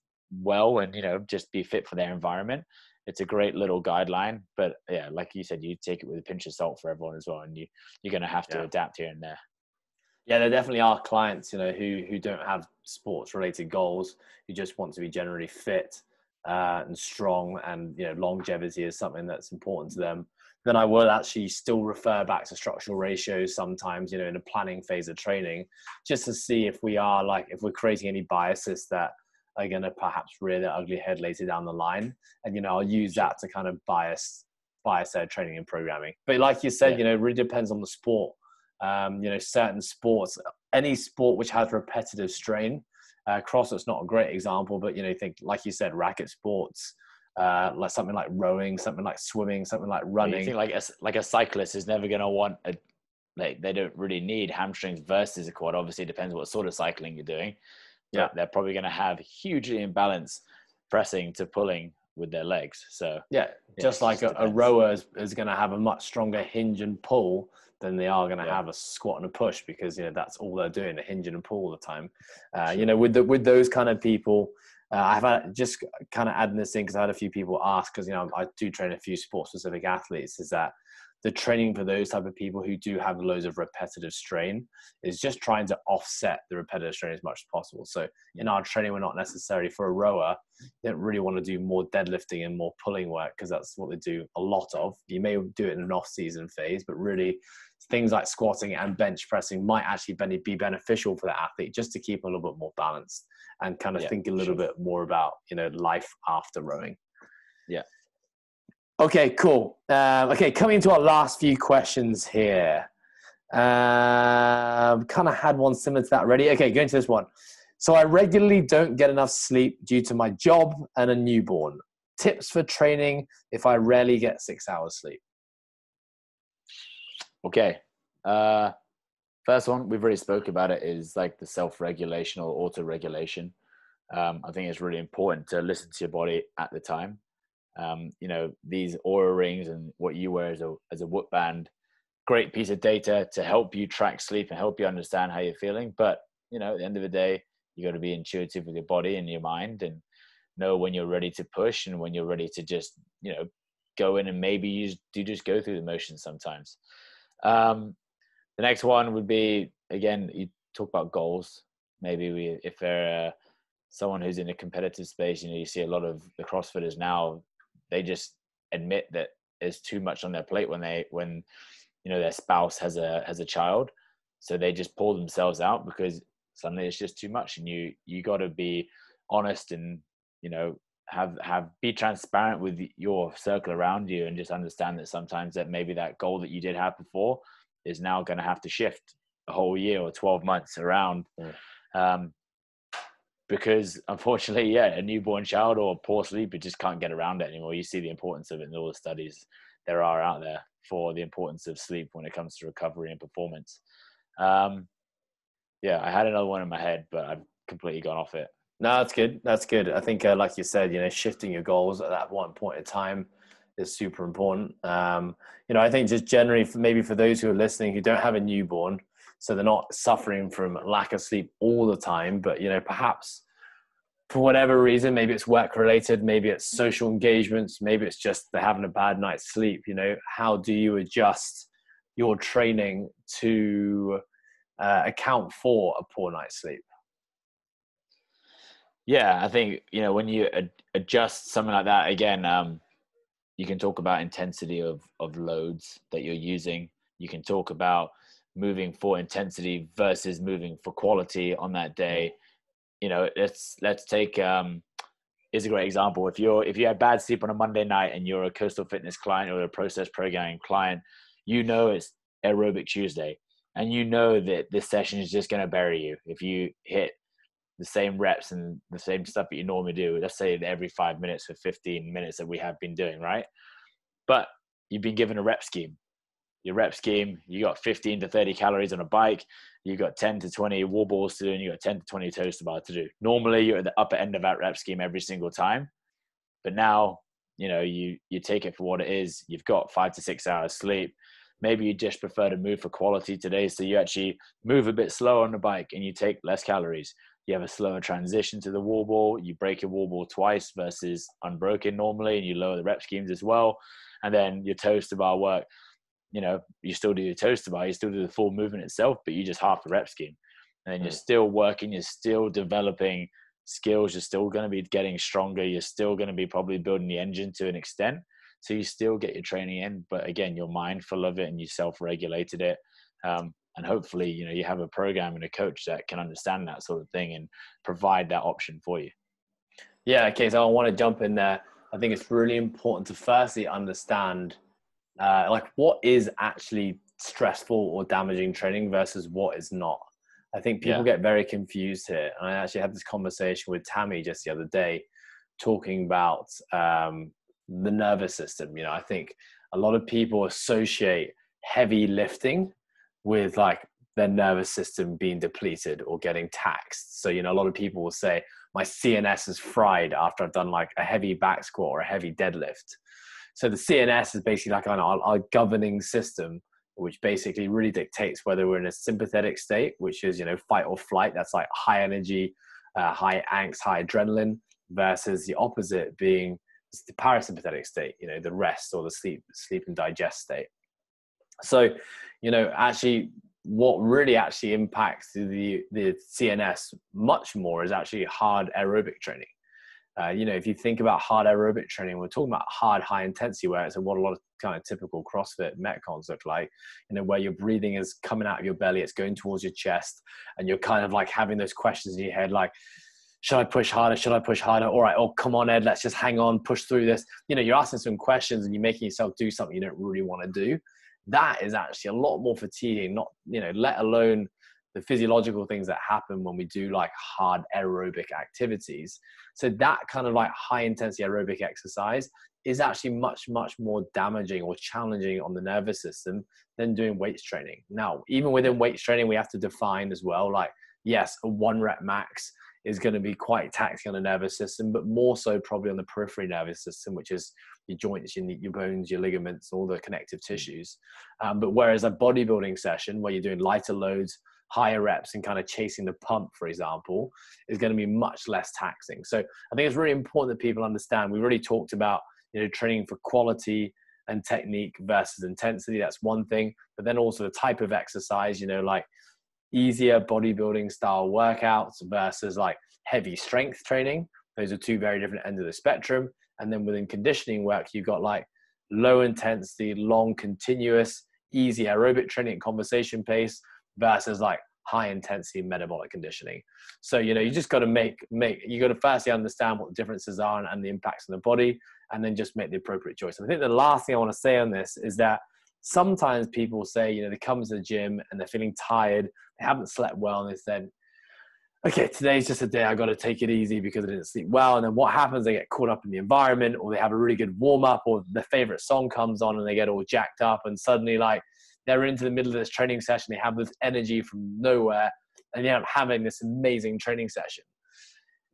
well, and, you know, just be fit for their environment. It's a great little guideline. But yeah, like you said, you take it with a pinch of salt for everyone as well, and you're going to have to adapt here and there. Yeah, there definitely are clients, you know, who don't have sports related goals, who just want to be generally fit and strong, and, you know, longevity is something that's important to them. Then I will actually still refer back to structural ratios sometimes, you know, in a planning phase of training, just to see if we're creating any biases that are going to perhaps rear their ugly head later down the line. And, you know, I'll use that to kind of bias their training and programming. But like you said, you know, it really depends on the sport. You know, certain sports, any sport which has repetitive strain, CrossFit's not a great example, but, you know, think, like you said, racket sports, like something like rowing, something like swimming, something like running. You think like a cyclist is never going to want they don't really need hamstrings versus a quad. Obviously, it depends what sort of cycling you're doing. But they're probably going to have hugely imbalanced pressing to pulling with their legs. So just like a rower is going to have a much stronger hinge and pull than they are going to have a squat and a push, because, you know, that's all they're doing, a hinge and a pull all the time. You know, with those kind of people, I've had, just kind of adding this in because I had a few people ask, because, you know, I do train a few sport specific athletes, is that the training for those type of people who do have loads of repetitive strain is just trying to offset the repetitive strain as much as possible. So in our training, we're not necessarily, for a rower, they don't really want to do more deadlifting and more pulling work, because that's what they do a lot of. You may do it in an off-season phase, but really things like squatting and bench pressing might actually be beneficial for the athlete, just to keep a little bit more balanced and kind of think a little bit more about, you know, life after rowing. Yeah. Okay, cool. Okay, coming into our last few questions here. Kind of had one similar to that already. Okay, going to this one. So I regularly don't get enough sleep due to my job and a newborn. Tips for training if I rarely get 6 hours sleep. Okay. First one, we've already spoke about it, is like the self-regulation or auto-regulation. I think it's really important to listen to your body at the time. You know, these Aura rings and what you wear as a Whoop band, great piece of data to help you track sleep and help you understand how you're feeling. But, you know, at the end of the day, you got to be intuitive with your body and your mind, and know when you're ready to push and when you're ready to just, you know, go in, and maybe you do just go through the motions sometimes. The next one would be, again, you talk about goals. Maybe if they're someone who's in a competitive space, you know, you see a lot of the CrossFitters now, they just admit that there's too much on their plate when you know, their spouse has a child, so they just pull themselves out because suddenly it's just too much. And you got to be honest and, you know, be transparent with your circle around you, and just understand that sometimes that maybe that goal that you did have before is now going to have to shift a whole year or 12 months around. Because unfortunately, a newborn child or poor sleep, it just can't get around it anymore. You see the importance of it in all the studies there are out there for the importance of sleep when it comes to recovery and performance. I had another one in my head, but I've completely gone off it. No, that's good. That's good. I think, like you said, you know, shifting your goals at that one point in time is super important. You know, I think just generally, maybe for those who are listening who don't have a newborn, so they're not suffering from lack of sleep all the time, but, you know, perhaps for whatever reason, maybe it's work related, maybe it's social engagements, maybe it's just they're having a bad night's sleep. You know, how do you adjust your training to account for a poor night's sleep? Yeah, I think, when you adjust something like that, again, you can talk about intensity of loads that you're using. You can talk about moving for intensity versus moving for quality on that day. Let's take is a great example. If you had bad sleep on a Monday night and you're a Coastal Fitness client or a process programming client, it's aerobic Tuesday, and that this session is just going to bury you if you hit the same reps and the same stuff that you normally do. Let's say every 5 minutes for 15 minutes that we have been doing, right? But you've been given a rep scheme. Your rep scheme, you got 15 to 30 calories on a bike, you got 10 to 20 wall balls to do, and you got 10 to 20 toes to bar to do. Normally, you're at the upper end of that rep scheme every single time. But now, you take it for what it is. You've got 5 to 6 hours sleep. Maybe you just prefer to move for quality today. So you actually move a bit slower on the bike and you take less calories. You have a slower transition to the wall ball. You break your wall ball twice versus unbroken normally, and you lower the rep schemes as well. And then your toes to bar work. You still do your toes to bar, you still do the full movement itself, but you just half the rep scheme. And then you're still working, you're still developing skills, you're still going to be getting stronger, you're still going to be probably building the engine to an extent. So you still get your training in, but again, you're mindful of it and you self-regulated it. And hopefully, you have a program and a coach that can understand that sort of thing and provide that option for you. Yeah, okay, so I want to jump in there. I think it's really important to firstly understand what is actually stressful or damaging training versus what is not. I think people get very confused here. And I actually had this conversation with Tammy just the other day talking about the nervous system. I think a lot of people associate heavy lifting with like their nervous system being depleted or getting taxed. So, a lot of people will say my CNS is fried after I've done like a heavy back squat or a heavy deadlift. So the CNS is basically like our governing system, which basically really dictates whether we're in a sympathetic state, which is, fight or flight. That's like high energy, high angst, high adrenaline, versus the opposite being the parasympathetic state, the rest or the sleep and digest state. So, actually what really actually impacts the CNS much more is actually hard aerobic training. If you think about hard aerobic training, we're talking about hard, high intensity wear. It's what a lot of kind of typical CrossFit Metcons look like, where your breathing is coming out of your belly, it's going towards your chest, and you're kind of like having those questions in your head, like, should I push harder? Should I push harder? All right. Oh, come on, Ed, let's just hang on, push through this. You're asking some questions and you're making yourself do something you don't really want to do. That is actually a lot more fatiguing, not, let alone the physiological things that happen when we do like hard aerobic activities. So that kind of like high intensity aerobic exercise is actually much, much more damaging or challenging on the nervous system than doing weights training. Now, even within weights training, we have to define as well, like, yes, a 1 rep max is going to be quite taxing on the nervous system, but more so probably on the periphery nervous system, which is your joints, your bones, your ligaments, all the connective tissues. But whereas a bodybuilding session where you're doing lighter loads, higher reps and kind of chasing the pump, for example, is going to be much less taxing. So I think it's really important that people understand. We already talked about, training for quality and technique versus intensity. That's one thing, but then also the type of exercise, like easier bodybuilding style workouts versus like heavy strength training. Those are two very different ends of the spectrum. And then within conditioning work, you've got like low intensity, long, continuous, easy aerobic training at conversation pace versus like high intensity metabolic conditioning. So, you just got to you got to firstly understand what the differences are and the impacts on the body, and then just make the appropriate choice. And I think the last thing I want to say on this is that sometimes people say, they come to the gym and they're feeling tired, they haven't slept well, and they said, okay, today's just a day I got to take it easy because I didn't sleep well. And then what happens? They get caught up in the environment, or they have a really good warm up, or their favorite song comes on and they get all jacked up, and suddenly like they're into the middle of this training session. They have this energy from nowhere and they end up having this amazing training session.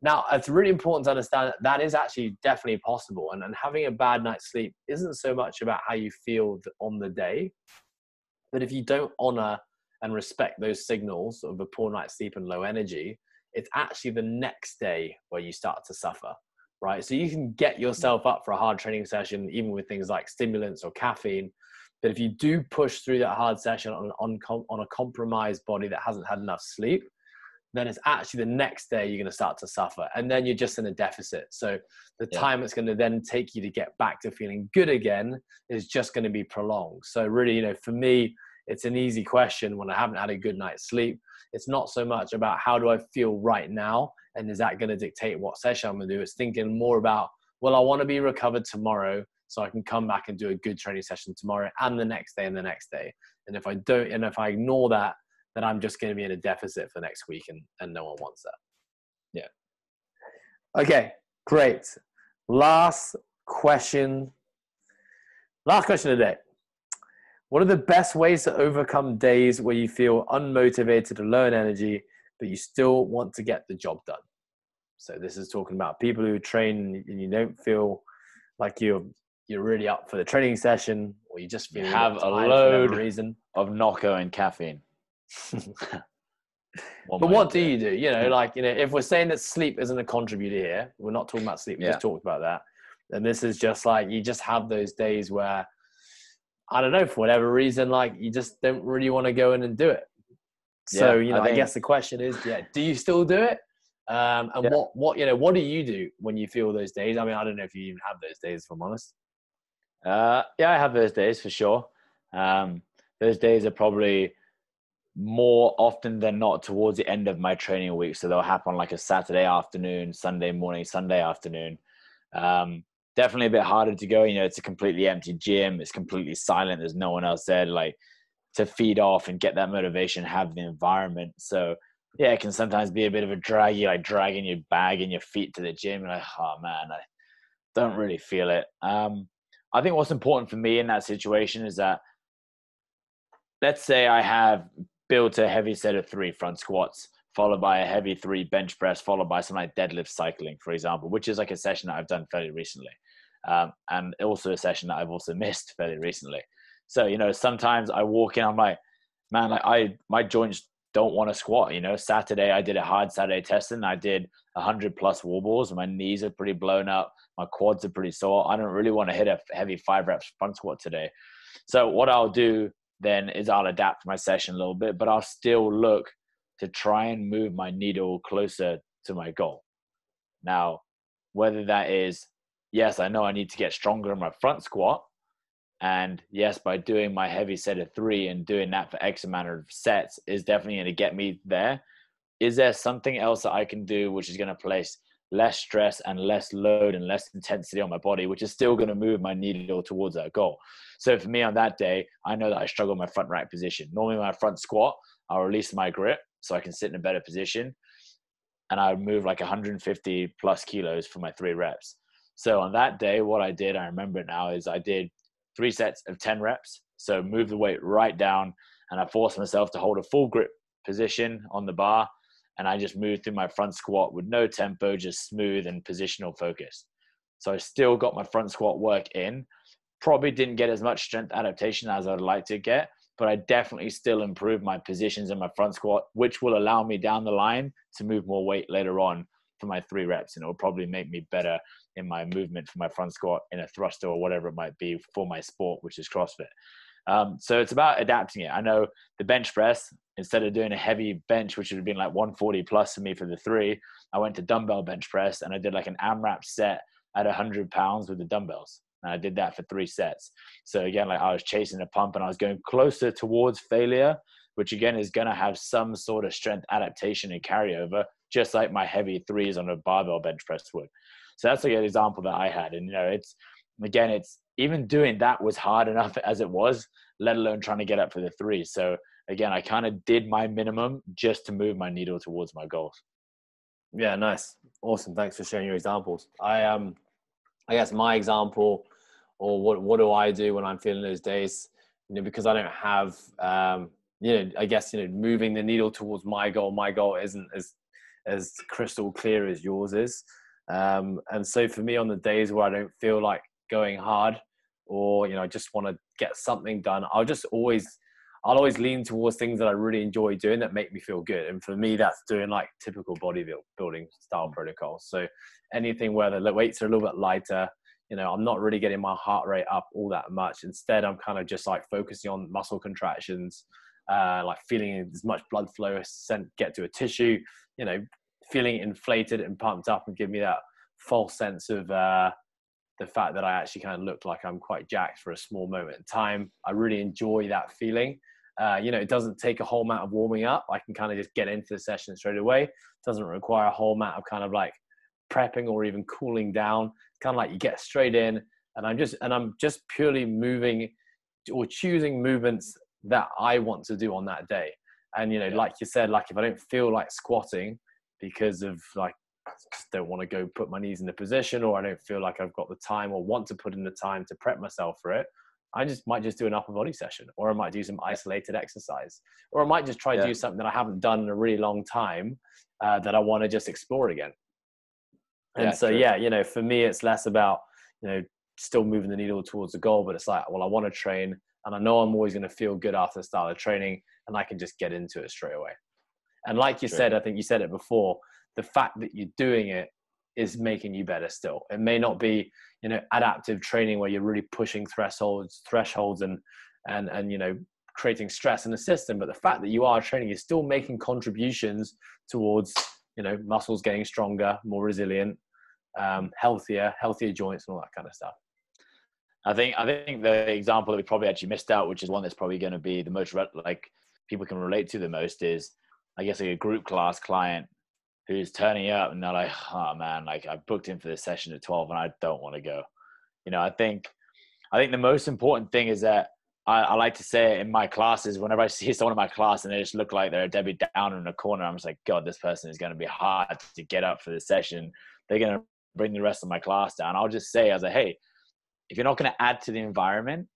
Now, it's really important to understand that is actually definitely possible. And having a bad night's sleep isn't so much about how you feel on the day, but if you don't honor and respect those signals of a poor night's sleep and low energy, it's actually the next day where you start to suffer, right? So you can get yourself up for a hard training session, even with things like stimulants or caffeine. But if you do push through that hard session on a compromised body that hasn't had enough sleep, then it's actually the next day you're going to start to suffer. And then you're just in a deficit. So the time it's going to then take you to get back to feeling good again is just going to be prolonged. So really, for me, it's an easy question when I haven't had a good night's sleep. It's not so much about how do I feel right now, and is that going to dictate what session I'm going to do. It's thinking more about, well, I want to be recovered tomorrow so I can come back and do a good training session tomorrow and the next day and the next day. And if I don't, and if I ignore that, then I'm just going to be in a deficit for next week, and no one wants that. Yeah. Okay, great. Last question of the day. What are the best ways to overcome days where you feel unmotivated or low in energy, but you still want to get the job done? So this is talking about people who train and you don't feel like you're really up for the training session, or you just feel you have a load of Nocco and caffeine. But what do you do? If we're saying that sleep isn't a contributor here, we're not talking about sleep. We just talked about that. And this is just like, you just have those days where, I don't know, for whatever reason, like you just don't really want to go in and do it. So, I guess the question is, do you still do it? And what do you do when you feel those days? I mean, I don't know if you even have those days, if I'm honest. I have those days for sure. Those days are probably more often than not towards the end of my training week. So they'll happen like a Saturday afternoon, Sunday morning, Sunday afternoon. Definitely a bit harder to go. It's a completely empty gym. It's completely silent. There's no one else there to feed off and get that motivation, have the environment. So it can sometimes be a bit of a drag. You like dragging your bag and your feet to the gym. You're like, oh man, I don't really feel it. I think what's important for me in that situation is that, let's say I have built a heavy set of 3 front squats, followed by a heavy 3 bench press, followed by some like deadlift cycling, for example, which is like a session that I've done fairly recently. And also a session that I've also missed fairly recently. So, sometimes I walk in, I'm like, man, like my joints don't want to squat. Saturday, I did a hard Saturday testing. I did 100 plus wall balls. My knees are pretty blown up. My quads are pretty sore. I don't really want to hit a heavy 5 reps front squat today. So what I'll do then is I'll adapt my session a little bit, but I'll still look to try and move my needle closer to my goal. Now, whether that is, yes, I know I need to get stronger in my front squat. And yes, by doing my heavy set of 3 and doing that for X amount of sets is definitely going to get me there. Is there something else that I can do which is going to place less stress and less load and less intensity on my body, which is still going to move my needle towards that goal? So for me on that day, I know that I struggle in my front rack position. Normally my front squat, I'll release my grip so I can sit in a better position. And I would move like 150 plus kilos for my 3 reps. So on that day, what I did, I remember it now, is I did 3 sets of 10 reps. So move the weight right down, and I forced myself to hold a full grip position on the bar. And I just moved through my front squat with no tempo, just smooth and positional focused. So I still got my front squat work in. Probably didn't get as much strength adaptation as I'd like to get, but I definitely still improved my positions in my front squat, which will allow me down the line to move more weight later on for my 3 reps. And it will probably make me better in my movement for my front squat in a thruster or whatever it might be for my sport, which is CrossFit. So it's about adapting it. I know the bench press, instead of doing a heavy bench, which would have been like 140 plus for me for the 3, I went to dumbbell bench press and I did like an AMRAP set at 100 pounds with the dumbbells. And I did that for 3 sets. So again, like I was chasing a pump and I was going closer towards failure, which again is going to have some sort of strength adaptation and carryover, just like my heavy 3s on a barbell bench press would. So that's like an example that I had. And, it's even doing that was hard enough as it was, let alone trying to get up for the 3. So again, I kind of did my minimum just to move my needle towards my goals. Yeah, nice. Awesome. Thanks for sharing your examples. I guess my example, or what do I do when I'm feeling those days, because I don't have, I guess, moving the needle towards my goal isn't as crystal clear as yours is. And so for me, on the days where I don't feel like going hard, or, I just want to get something done, I'll always lean towards things that I really enjoy doing that make me feel good. And for me, that's doing like typical bodybuilding style protocols. So anything where the weights are a little bit lighter, I'm not really getting my heart rate up all that much. Instead, I'm kind of just like focusing on muscle contractions, like feeling as much blood flow get to a tissue, feeling inflated and pumped up, and give me that false sense of the fact that I actually kind of look like I'm quite jacked for a small moment in time. I really enjoy that feeling. It doesn't take a whole amount of warming up. I can kind of just get into the session straight away. It doesn't require a whole amount of kind of like prepping or even cooling down. It's kind of like you get straight in, and I'm just purely moving or choosing movements that I want to do on that day. And, like you said, like if I don't feel like squatting because of like, I just don't want to go put my knees in the position, or I don't feel like I've got the time or want to put in the time to prep myself for it, I might just do an upper body session, or I might do some isolated exercise, or I might just try to do something that I haven't done in a really long time that I want to just explore again. And for me, it's less about, still moving the needle towards the goal, but it's like, well, I want to train, and I know I'm always going to feel good after the start of training, and I can just get into it straight away. And like you said, I think you said it before, the fact that you're doing it is making you better still. It may not be, adaptive training where you're really pushing thresholds and creating stress in the system. But the fact that you are training is still making contributions towards, muscles getting stronger, more resilient, healthier joints and all that kind of stuff. I think the example that we probably actually missed out, which is one that's probably going to be the most like people can relate to the most, is I guess like a group class client who's turning up and they're like, oh man, like I booked in for this session at 12 and I don't want to go. I think the most important thing is that I like to say it in my classes, whenever I see someone in my class and they just look like they're a Debbie Downer in a corner, I'm just like, God, this person is going to be hard to get up for this session. They're going to bring the rest of my class down. I'll just say, I was like, hey, if you're not going to add to the environment,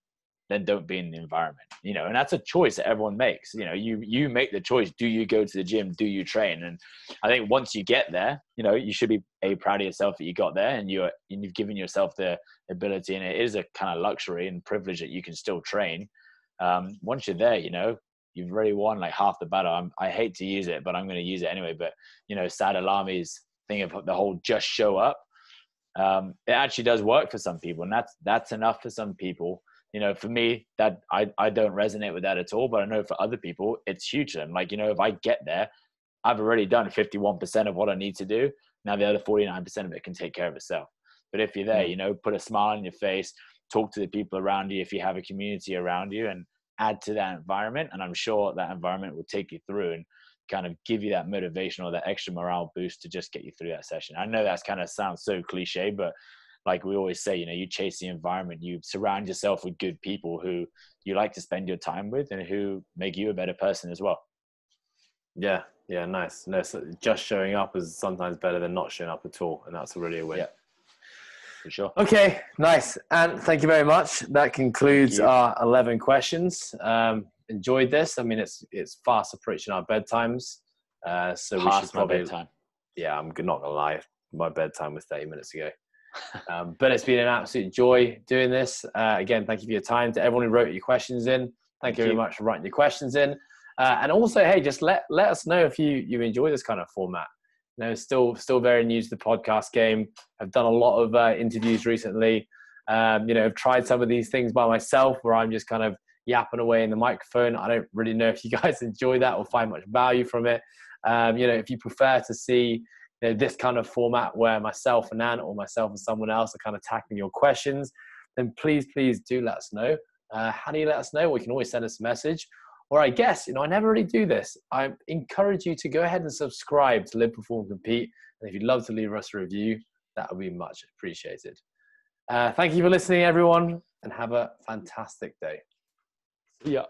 then don't be in the environment, and that's a choice that everyone makes. You make the choice. Do you go to the gym? Do you train? And I think once you get there, you should be proud of yourself that you got there, and you've given yourself the ability, and it is a kind of luxury and privilege that you can still train. Once you're there, you've already won like half the battle. I hate to use it, but I'm going to use it anyway. But Sad Alami's thing of the whole just show up, it actually does work for some people, and that's enough for some people. For me, that I don't resonate with that at all, but I know for other people, it's huge. And like, if I get there, I've already done 51% of what I need to do. Now the other 49% of it can take care of itself. But if you're there, put a smile on your face, talk to the people around you if you have a community around you, and add to that environment. And I'm sure that environment will take you through and kind of give you that motivation or that extra morale boost to just get you through that session. I know that's kind of sounds so cliche, but like we always say, you chase the environment, you surround yourself with good people who you like to spend your time with and who make you a better person as well. Yeah, nice. No, so just showing up is sometimes better than not showing up at all, and that's really a win. Yeah, for sure. Okay, nice. And thank you very much. That concludes our 11 questions. Enjoyed this. I mean, it's fast approaching our bedtimes. So we should probably... bedtime. Yeah, I'm not gonna lie. My bedtime was 30 minutes ago. But it's been an absolute joy doing this. Again, thank you for your time. To everyone who wrote your questions in, thank you very much for writing your questions in. And also, hey, just let us know if you enjoy this kind of format. Still very new to the podcast game. I've done a lot of interviews recently. I've tried some of these things by myself where I'm just kind of yapping away in the microphone. I don't really know if you guys enjoy that or find much value from it. If you prefer to see this kind of format where myself and Nan or myself and someone else are kind of tackling your questions, then please do let us know. How do you let us know? Well, you can always send us a message. Or I guess, I never really do this. I encourage you to go ahead and subscribe to Live, Perform, Compete. And if you'd love to leave us a review, that would be much appreciated. Thank you for listening, everyone, and have a fantastic day. See ya.